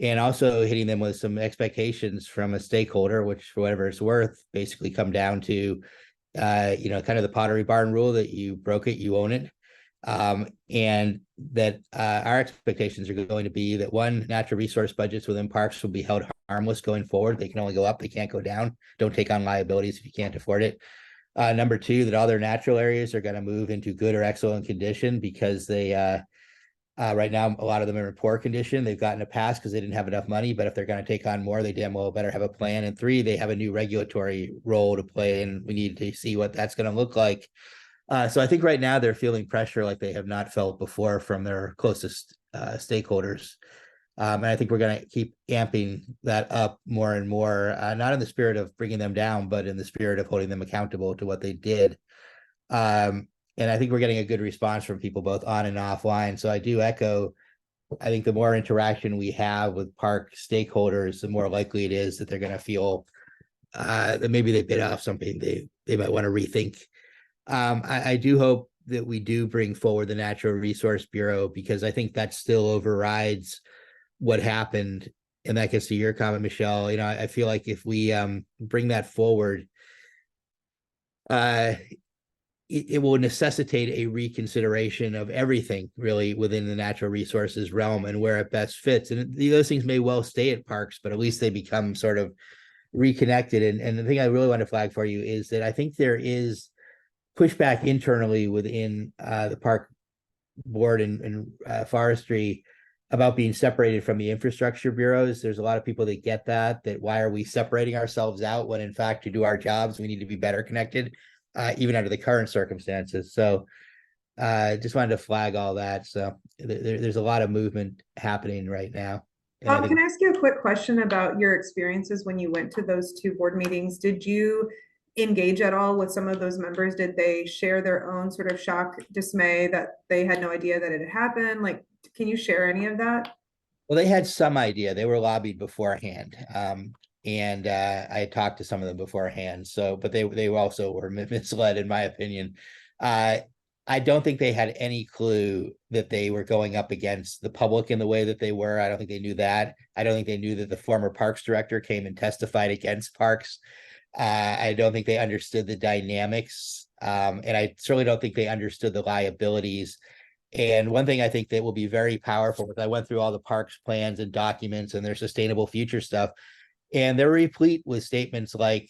and also hitting them with some expectations from a stakeholder, which for whatever it's worth, basically come down to, kind of the Pottery Barn rule that you broke it, you own it. And that our expectations are going to be that one, natural resource budgets within parks will be held harmless going forward. They can only go up, they can't go down. Don't take on liabilities if you can't afford it. Number two, that all their natural areas are going to move into good or excellent condition because they Right now, a lot of them are in poor condition. They've gotten a pass because they didn't have enough money, but if they're going to take on more, they damn well better have a plan. And 3, they have a new regulatory role to play, and we need to see what that's going to look like. So I think right now they're feeling pressure like they have not felt before from their closest stakeholders. And I think we're going to keep amping that up more and more, not in the spirit of bringing them down, but in the spirit of holding them accountable to what they did. And I think we're getting a good response from people both on and offline. So I do echo, I think the more interaction we have with park stakeholders, the more likely it is that they're going to feel that maybe they bit off something they might want to rethink. I do hope that we do bring forward the Natural Resource Bureau, because I think that still overrides what happened. And that gets to your comment, Michelle. You know, I feel like if we bring that forward, it will necessitate a reconsideration of everything really within the natural resources realm and where it best fits. And those things may well stay at parks, but at least they become sort of reconnected. And the thing I really want to flag for you is that I think there is pushback internally within the park board and forestry about being separated from the infrastructure bureaus. There's a lot of people that get that why are we separating ourselves out when in fact to do our jobs, we need to be better connected. Even under the current circumstances. So just wanted to flag all that. So there's a lot of movement happening right now. Bob, can I ask you a quick question about your experiences when you went to those 2 board meetings? Did you engage at all with some of those members? Did they share their own sort of shock, dismay that they had no idea that it had happened? Like, can you share any of that? Well, they had some idea. They were lobbied beforehand. And I had talked to some of them beforehand. So, but they also were misled, in my opinion. I don't think they had any clue that they were going up against the public in the way that they were. I don't think they knew that. I don't think they knew that the former parks director came and testified against parks. I don't think they understood the dynamics. And I certainly don't think they understood the liabilities. And one thing I think that will be very powerful is I went through all the parks plans and documents and their sustainable future stuff. And they're replete with statements like,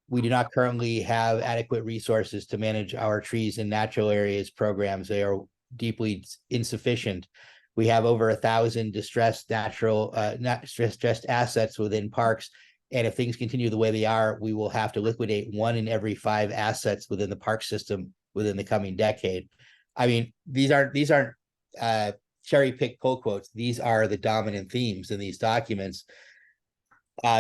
we do not currently have adequate resources to manage our trees and natural areas programs. They are deeply insufficient. We have over 1,000 distressed distressed assets within parks. And if things continue the way they are, we will have to liquidate 1 in every 5 assets within the park system within the coming decade. I mean, these aren't cherry-picked pull quotes. These are the dominant themes in these documents.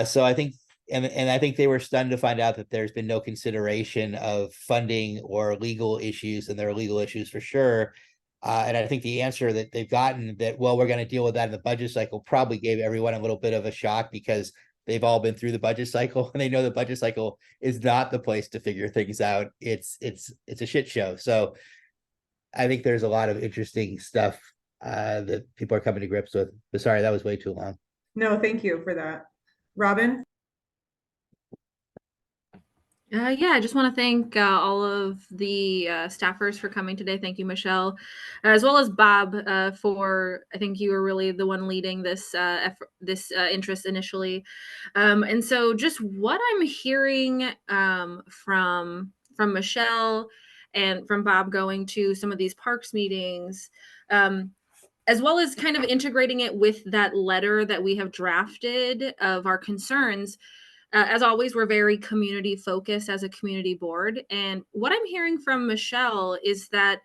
So I think, and I think they were stunned to find out that there's been no consideration of funding or legal issues, and there are legal issues for sure. And I think the answer that they've gotten that, well, we're going to deal with that in the budget cycle, probably gave everyone a little bit of a shock, because they've all been through the budget cycle and they know the budget cycle is not the place to figure things out. It's a shit show. So I think there's a lot of interesting stuff that people are coming to grips with. But sorry, that was way too long. No, thank you for that. Robin? Yeah, I just want to thank all of the staffers for coming today. Thank you, Michelle, as well as Bob for, I think you were really the one leading this interest initially. And so just what I'm hearing from Michelle and from Bob going to some of these parks meetings, as well as kind of integrating it with that letter that we have drafted of our concerns. As always, we're very community focused as a community board. And what I'm hearing from Michelle is that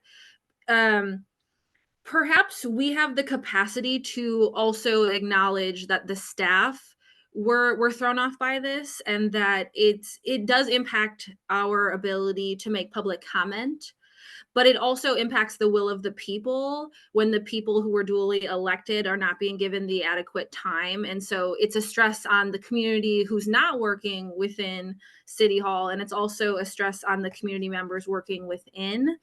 perhaps we have the capacity to also acknowledge that the staff were thrown off by this, and that it does impact our ability to make public comment. But it also impacts the will of the people when the people who were duly elected are not being given the adequate time. And so it's a stress on the community who's not working within City Hall. And it's also a stress on the community members working within.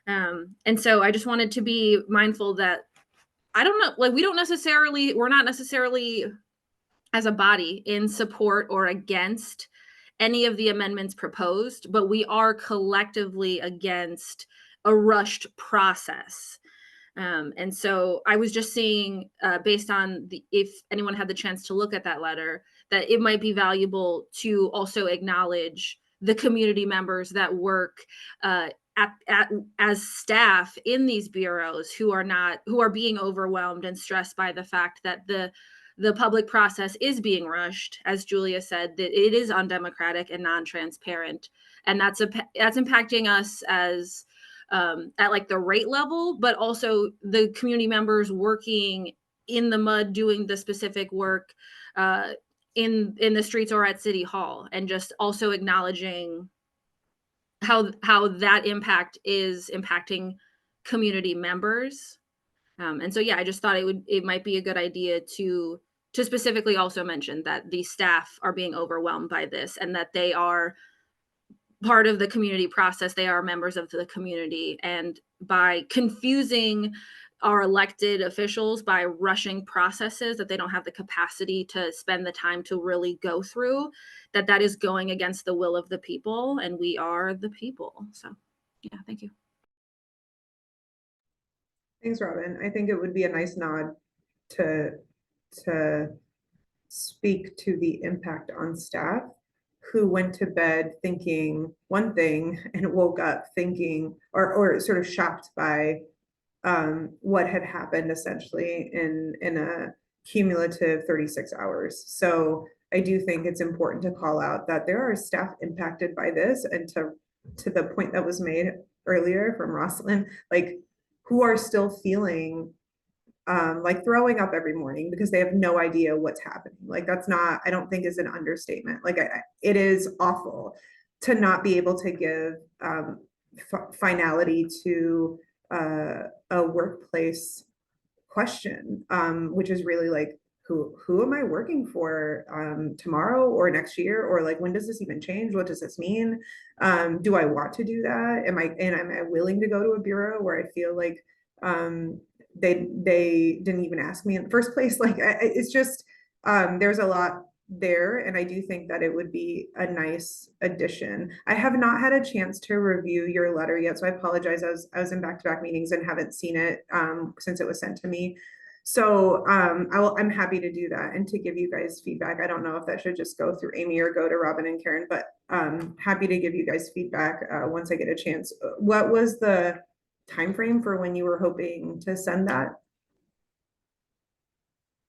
And so I just wanted to be mindful that I don't know, like we're not necessarily as a body in support or against any of the amendments proposed, but we are collectively against a rushed process. And so I was just seeing, based on if anyone had the chance to look at that letter, that it might be valuable to also acknowledge the community members that work as staff in these bureaus who are being overwhelmed and stressed by the fact that the public process is being rushed, as Julia said, that it is undemocratic and non-transparent, and that's impacting us as at like the rate level, but also the community members working in the mud doing the specific work in the streets or at City Hall, and just also acknowledging how that impact is impacting community members. And so, yeah, I just thought it might be a good idea to specifically also mention that the staff are being overwhelmed by this, and that they are part of the community process. They are members of the community, and by confusing our elected officials by rushing processes that they don't have the capacity to spend the time to really go through, that is going against the will of the people, and we are the people. So yeah, thank you. Thanks, Robin. I think it would be a nice nod to speak to the impact on staff who went to bed thinking one thing and woke up thinking or sort of shocked by what had happened essentially in a cumulative 36 hours. So I do think it's important to call out that there are staff impacted by this, and to the point that was made earlier from Rosalind, like, who are still feeling like throwing up every morning because they have no idea what's happening. Like, that's not, I don't think is an understatement. Like, it is awful to not be able to give finality to a workplace question, which is really like, who am I working for tomorrow or next year, or like, when does this even change? What does this mean? Do I want to do that? Am I willing to go to a bureau where I feel like they didn't even ask me in the first place? Like, it's just there's a lot there, and I do think that it would be a nice addition. I have not had a chance to review your letter yet, so I apologize. I was in back-to-back meetings and haven't seen it since it was sent to me. So I'm happy to do that and to give you guys feedback. I don't know if that should just go through Amy or go to Robin and Karen, but happy to give you guys feedback once I get a chance. What was the time frame for when you were hoping to send that?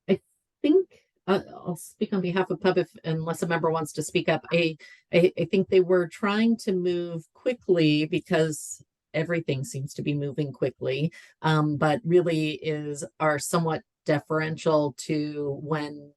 I think I'll speak on behalf of Pub unless a member wants to speak up. I think they were trying to move quickly because everything seems to be moving quickly, but really are somewhat deferential to when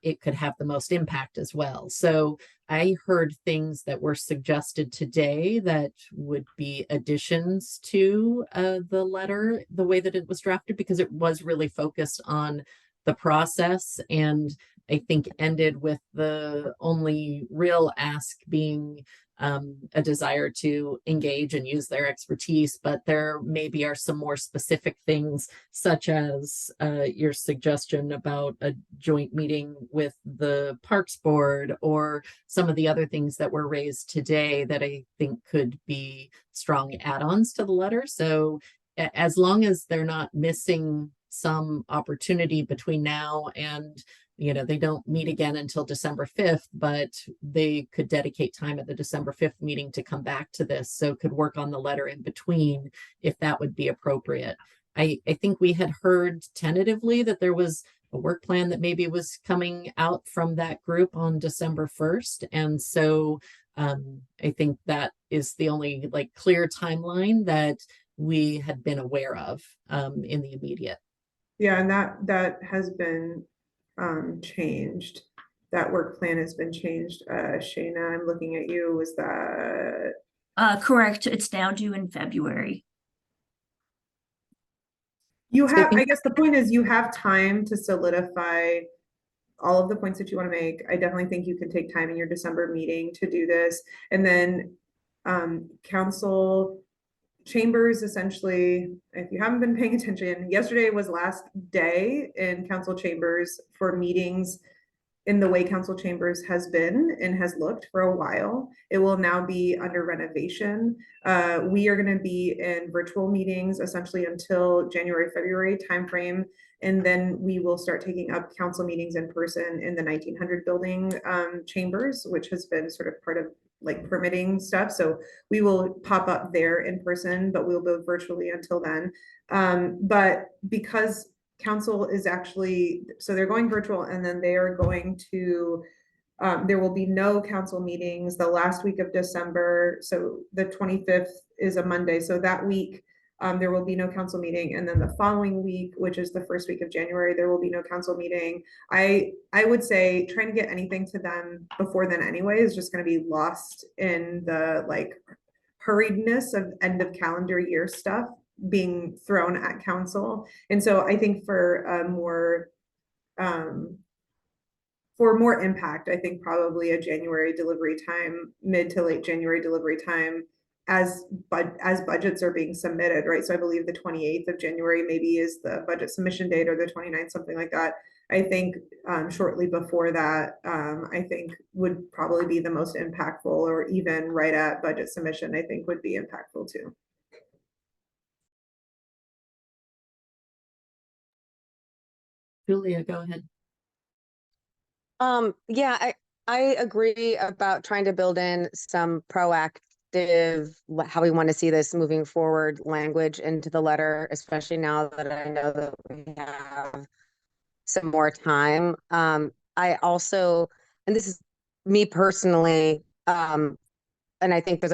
it could have the most impact as well. So I heard things that were suggested today that would be additions to the letter, the way that it was drafted, because it was really focused on the process, and I think ended with the only real ask being a desire to engage and use their expertise. But there maybe are some more specific things, such as your suggestion about a joint meeting with the Parks Board, or some of the other things that were raised today that I think could be strong add-ons to the letter. So as long as they're not missing some opportunity between now and, they don't meet again until December 5th, but they could dedicate time at the December 5th meeting to come back to this. So could work on the letter in between if that would be appropriate. I think we had heard tentatively that there was a work plan that maybe was coming out from that group on December 1st. And so I think that is the only clear timeline that we had been aware of in the immediate. Yeah, and that has been changed. That work plan has been changed. Shayna, I'm looking at you. Was that correct? It's now due in February. You have, I guess the point is you have time to solidify all of the points that you want to make. I definitely think you can take time in your December meeting to do this. And then council chambers, essentially, if you haven't been paying attention, yesterday was last day in council chambers for meetings in the way council chambers has been and has looked for a while. It will now be under renovation. We are going to be in virtual meetings essentially until January, February timeframe. And then we will start taking up council meetings in person in the 1900 building chambers, which has been sort of part of like permitting stuff. So we will pop up there in person, but we'll go virtually until then. But because council is actually, so they're going virtual, and then they are going to, there will be no council meetings the last week of December. So the 25th is a Monday. So that week, there will be no council meeting. And then the following week, which is the first week of January, there will be no council meeting. I would say trying to get anything to them before then anyway is just going to be lost in the like hurriedness of end of calendar year stuff being thrown at council. And so I think for more impact, I think probably a January delivery time, mid to late January delivery time, as budgets are being submitted, right? So I believe the 28th of January maybe is the budget submission date, or the 29th, something like that. I think shortly before that, I think would probably be the most impactful, or even right at budget submission, I think would be impactful too. Julia, go ahead. Yeah, I agree about trying to build in some proactive, how we want to see this moving forward language into the letter, especially now that I know that we have some more time. I also, and this is me personally, and I think there's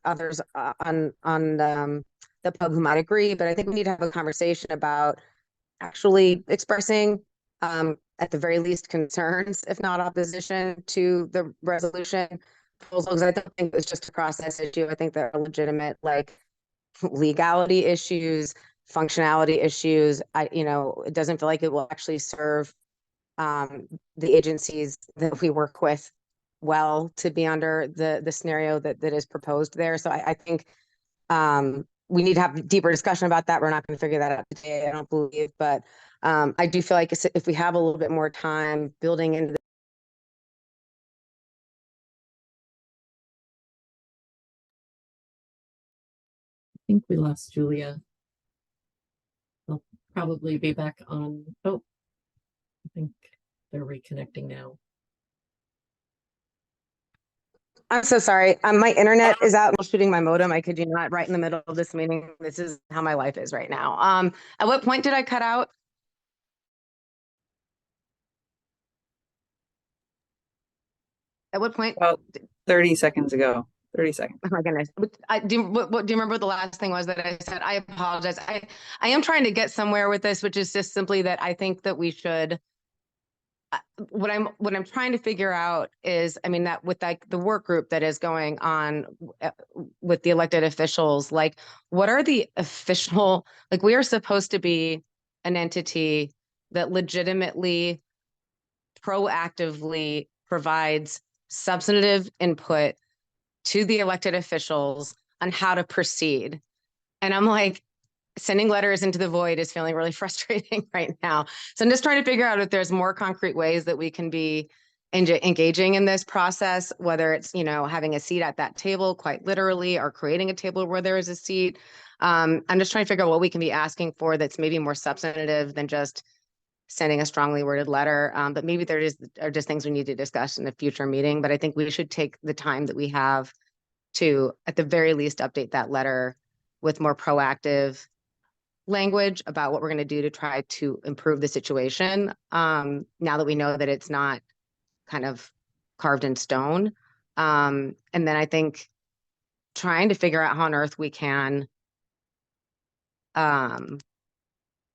others on the pub who might agree, but I think we need to have a conversation about actually expressing at the very least concerns, if not opposition, to the resolution proposals. I don't think it's just a process issue. I think there are legitimate like legality issues, functionality issues. It doesn't feel like it will actually serve the agencies that we work with well to be under the scenario that is proposed there. So I think we need to have a deeper discussion about that. We're not going to figure that out today, I don't believe, but I do feel like if we have a little bit more time building into I think we lost Julia. They'll probably be back on. Oh, I think they're reconnecting now. I'm so sorry. My internet is out shooting my modem. I kid you not, right in the middle of this meeting. This is how my life is right now. At what point did I cut out? At what point? About 30 seconds ago. 30 seconds. Oh my goodness. Do you remember what the last thing was that I said? I apologize. I am trying to get somewhere with this, which is just simply that I think that we should, what I'm trying to figure out is, I mean, that with like the work group that is going on with the elected officials, like what are the official, like we are supposed to be an entity that legitimately, proactively provides substantive input to the elected officials on how to proceed. And I'm like, sending letters into the void is feeling really frustrating right now. So I'm just trying to figure out if there's more concrete ways that we can be engaging in this process, whether it's, having a seat at that table, quite literally, or creating a table where there is a seat. I'm just trying to figure out what we can be asking for that's maybe more substantive than just sending a strongly worded letter. But maybe there are just things we need to discuss in a future meeting. But I think we should take the time that we have to, at the very least, update that letter with more proactive language about what we're going to do to try to improve the situation. Now that we know that it's not kind of carved in stone. And then I think trying to figure out how on earth we can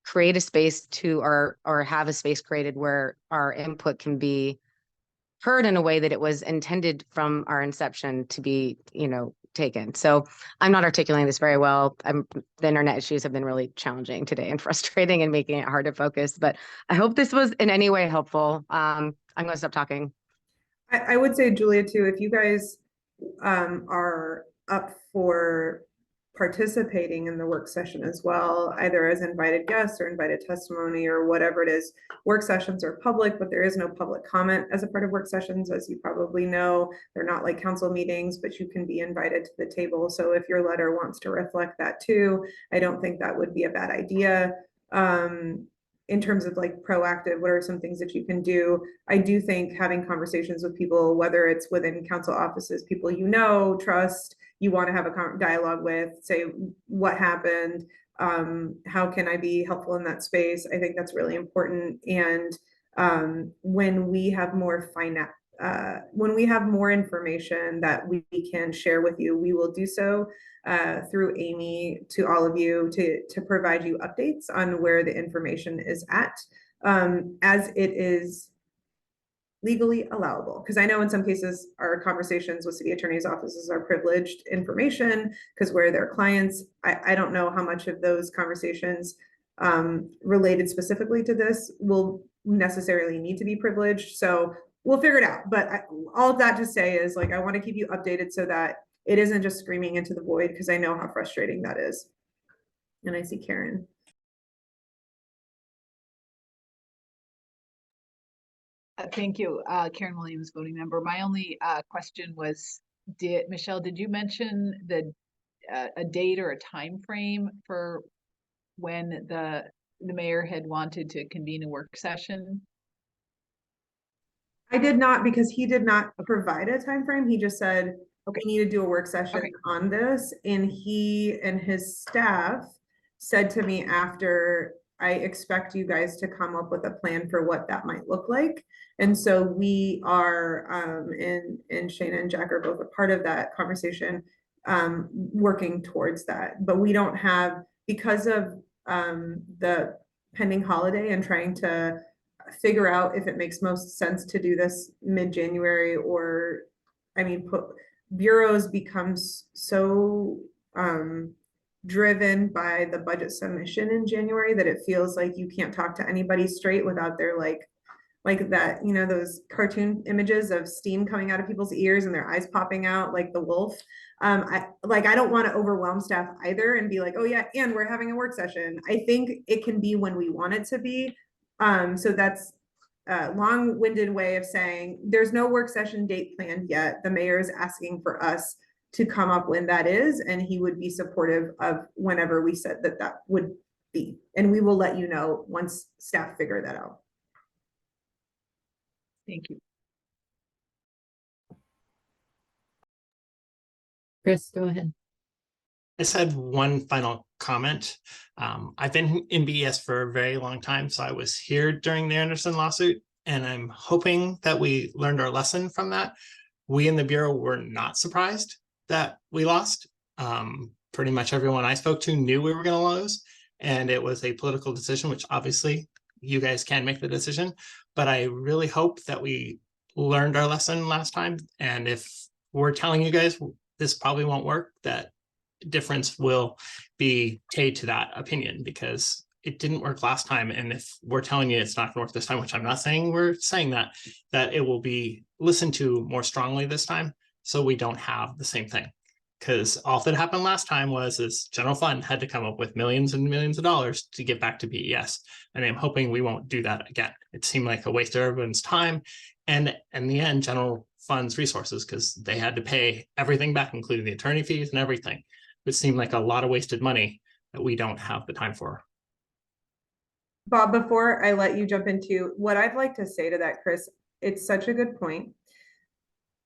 create a space to, or have a space created where our input can be heard in a way that it was intended from our inception to be, taken. So I'm not articulating this very well. The internet issues have been really challenging today and frustrating and making it hard to focus, but I hope this was in any way helpful. I'm going to stop talking. I would say, Julia, too, if you guys are up for participating in the work session as well, either as invited guests or invited testimony or whatever it is. Work sessions are public, but there is no public comment as a part of work sessions. As you probably know, they're not like council meetings, but you can be invited to the table. So if your letter wants to reflect that too, I don't think that would be a bad idea. in terms of like proactive, what are some things that you can do? I do think having conversations with people, whether it's within council offices, people you know, trust, you want to have a dialogue with, say what happened, how can I be helpful in that space? I think that's really important. And when we have more when we have more information that we can share with you, we will do so through Amy to all of you to provide you updates on where the information is at, as it is legally allowable. Because I know in some cases our conversations with city attorneys' offices are privileged information because we're their clients. I don't know how much of those conversations related specifically to this will necessarily need to be privileged. So we'll figure it out. But all of that to say is, like, I want to keep you updated so that it isn't just screaming into the void, because I know how frustrating that is. And I see Karen. Thank you, Karen Williams, voting member. My only question was, Michelle, did you mention a date or a time frame for when the mayor had wanted to convene a work session? I did not, because he did not provide a time frame. He just said, okay, we need to do a work session on this. And he and his staff said to me after, I expect you guys to come up with a plan for what that might look like. And so we are, and Shana and Jack are both a part of that conversation, working towards that. But we don't have, because of the pending holiday and trying to figure out if it makes most sense to do this mid-January, or, I mean, bureaus becomes so driven by the budget submission in January that it feels like you can't talk to anybody straight without their like that, you know, those cartoon images of steam coming out of people's ears and their eyes popping out like the wolf. I don't want to overwhelm staff either and be like, oh yeah, and we're having a work session. I think it can be when we want it to be. So that's a long-winded way of saying there's no work session date planned yet. The mayor is asking for us to come up when that is, and he would be supportive of whenever we said that would be. And we will let you know once staff figure that out. Thank you. Chris, go ahead. I just had one final comment. I've been in BES for a very long time, so I was here during the Anderson lawsuit, and I'm hoping that we learned our lesson from that. We in the Bureau were not surprised that we lost. Pretty much everyone I spoke to knew we were going to lose, and it was a political decision, which obviously you guys can make the decision. But I really hope that we learned our lesson last time, and if we're telling you guys this probably won't work, that difference will be paid to that opinion, because it didn't work last time. And if we're telling you it's not going to work this time, which I'm not saying we're saying that it will be listened to more strongly this time, so we don't have the same thing. Because all that happened last time was general fund had to come up with millions and millions of dollars to get back to BES. And I'm hoping we won't do that again. It seemed like a waste of everyone's time. And in the end, general fund's resources, because they had to pay everything back, including the attorney fees and everything. It seemed like a lot of wasted money that we don't have the time for. Bob, before I let you jump into what I'd like to say to that, Chris, it's such a good point.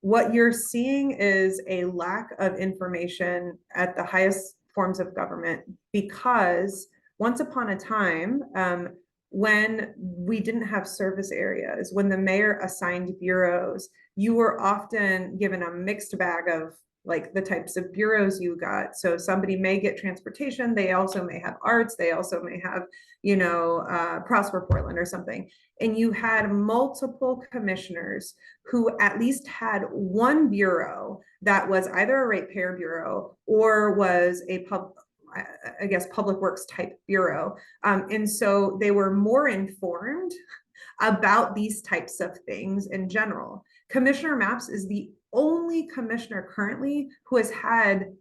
What you're seeing is a lack of information at the highest forms of government, because once upon a time, when we didn't have service areas, when the mayor assigned bureaus, you were often given a mixed bag of like the types of bureaus you got. So somebody may get transportation, they also may have arts, they also may have, you know, Prosper Portland or something. And you had multiple commissioners who at least had one bureau that was either a ratepayer bureau or was a public works type bureau. And so they were more informed about these types of things in general. Commissioner Maps is the only commissioner currently who has had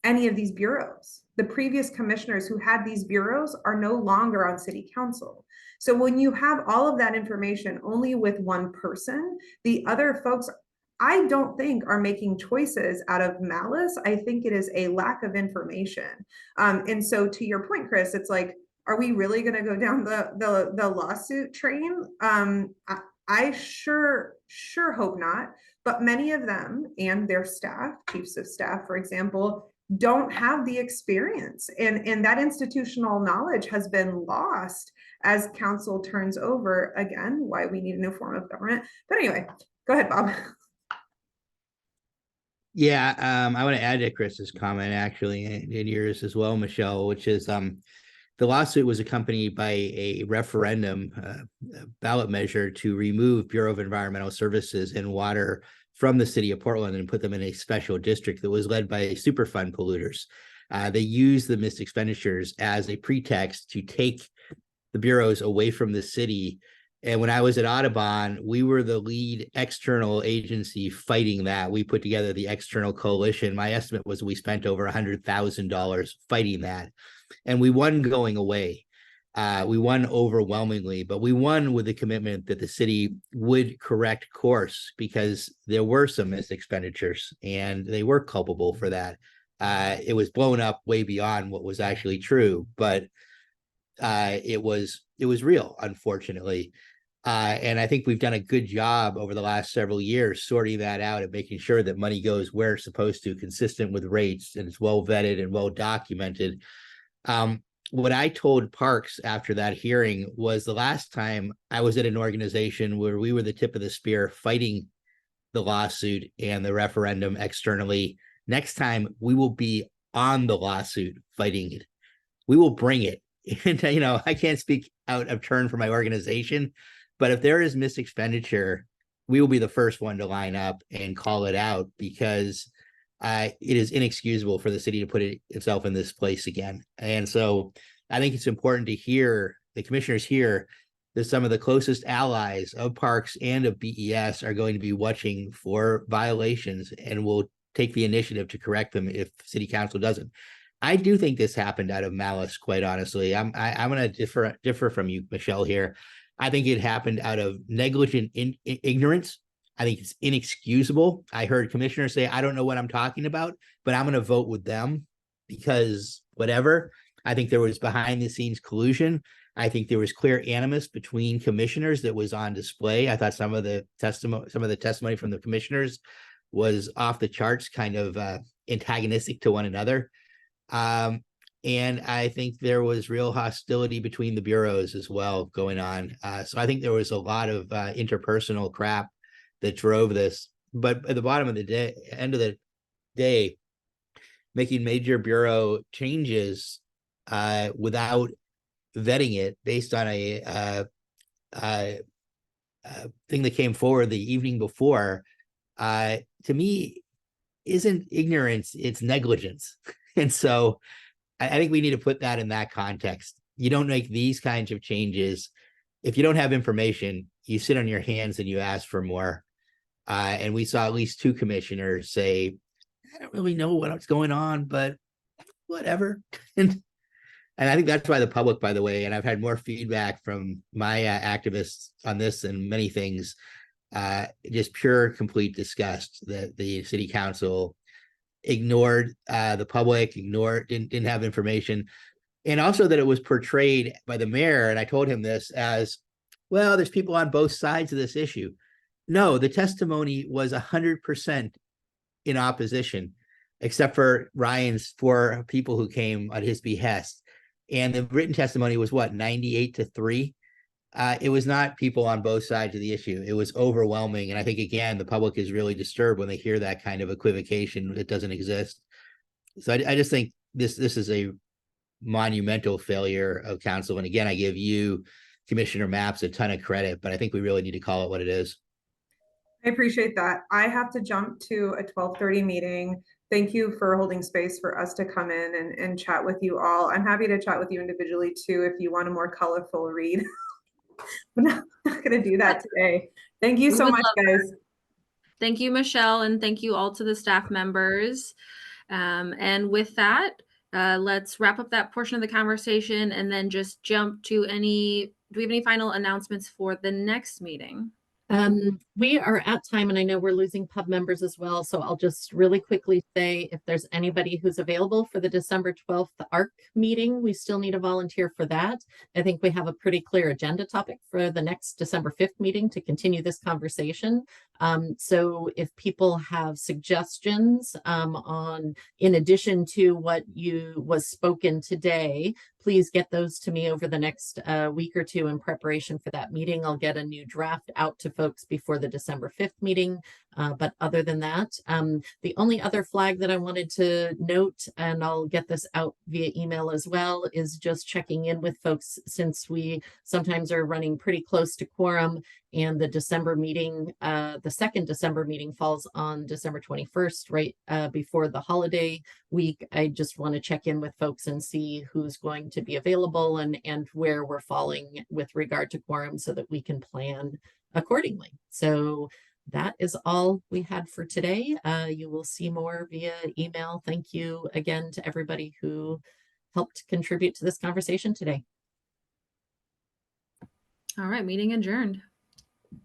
any of these bureaus. The previous commissioners who had these bureaus are no longer on city council. So when you have all of that information only with one person, the other folks, I don't think are making choices out of malice. I think it is a lack of information. And so to your point, Chris, it's like, are we really gonna go down the lawsuit train? I sure hope not, but many of them and their staff, chiefs of staff, for example, don't have the experience, and that institutional knowledge has been lost as council turns over again, why we need a new form of government. But anyway, go ahead, Bob. Yeah, I want to add to Chris's comment actually, and yours as well, Michelle, which is the lawsuit was accompanied by a referendum ballot measure to remove Bureau of Environmental Services and Water from the city of Portland and put them in a special district that was led by Superfund polluters. They used the missed expenditures as a pretext to take the bureaus away from the city. And when I was at Audubon, we were the lead external agency fighting that. We put together the external coalition. My estimate was we spent over $100,000 fighting that. And we won going away. We won overwhelmingly, but we won with the commitment that the city would correct course because there were some missed expenditures and they were culpable for that. It was blown up way beyond what was actually true, but it was real, unfortunately. And I think we've done a good job over the last several years sorting that out and making sure that money goes where it's supposed to, consistent with rates, and it's well vetted and well documented. What I told Parks after that hearing was the last time I was at an organization where we were the tip of the spear fighting the lawsuit and the referendum externally. Next time we will be on the lawsuit fighting it. We will bring it. And, you know, I can't speak out of turn for my organization, but if there is missed expenditure, we will be the first one to line up and call it out because it is inexcusable for the city to put itself in this place again. And so I think it's important to hear the commissioners here that some of the closest allies of Parks and of BES are going to be watching for violations and will take the initiative to correct them if city council doesn't. I do think this happened out of malice, quite honestly. I'm going to differ from you, Michelle, here. I think it happened out of negligent ignorance. I think it's inexcusable. I heard commissioners say, I don't know what I'm talking about, but I'm going to vote with them because whatever. I think there was behind the scenes collusion. I think there was clear animus between commissioners that was on display. I thought some of the testimony from the commissioners was off the charts, kind of antagonistic to one another. And I think there was real hostility between the bureaus as well going on. So I think there was a lot of interpersonal crap that drove this. But at the bottom of the day, end of the day, making major bureau changes without vetting it based on a thing that came forward the evening before, to me, isn't ignorance, it's negligence. And so I think we need to put that in that context. You don't make these kinds of changes. If you don't have information, you sit on your hands and you ask for more. And we saw at least two commissioners say, I don't really know what's going on, but whatever. And I think that's why the public, by the way, and I've had more feedback from my activists on this and many things, just pure, complete disgust that the city council ignored the public, didn't have information. And also that it was portrayed by the mayor, and I told him this, as, well, there's people on both sides of this issue. No, the testimony was 100% in opposition, except for Ryan's 4 people who came at his behest. And the written testimony was what, 98-3? It was not people on both sides of the issue. It was overwhelming. And I think, again, the public is really disturbed when they hear that kind of equivocation that doesn't exist. So I just think this is a monumental failure of council. And again, I give you, Commissioner Mapps, a ton of credit, but I think we really need to call it what it is. I appreciate that. I have to jump to a 12:30 meeting. Thank you for holding space for us to come in and chat with you all. I'm happy to chat with you individually too if you want a more colorful read. But I'm not going to do that today. Thank you so much, guys. Thank you, Michelle, and thank you all to the staff members. And with that, let's wrap up that portion of the conversation and then just jump to do we have any final announcements for the next meeting? We are at time, and I know we're losing pub members as well, so I'll just really quickly say if there's anybody who's available for the December 12th ARC meeting, we still need a volunteer for that. I think we have a pretty clear agenda topic for the next December 5th meeting to continue this conversation. So if people have suggestions on, in addition to what was spoken today, please get those to me over the next week or two in preparation for that meeting. I'll get a new draft out to folks before the December 5th meeting. But other than that, the only other flag that I wanted to note, and I'll get this out via email as well, is just checking in with folks since we sometimes are running pretty close to quorum, and the December meeting, the second December meeting falls on December 21st, right before the holiday week. I just want to check in with folks and see who's going to be available and where we're falling with regard to quorum so that we can plan accordingly. So that is all we had for today. You will see more via email. Thank you again to everybody who helped contribute to this conversation today. All right, meeting adjourned.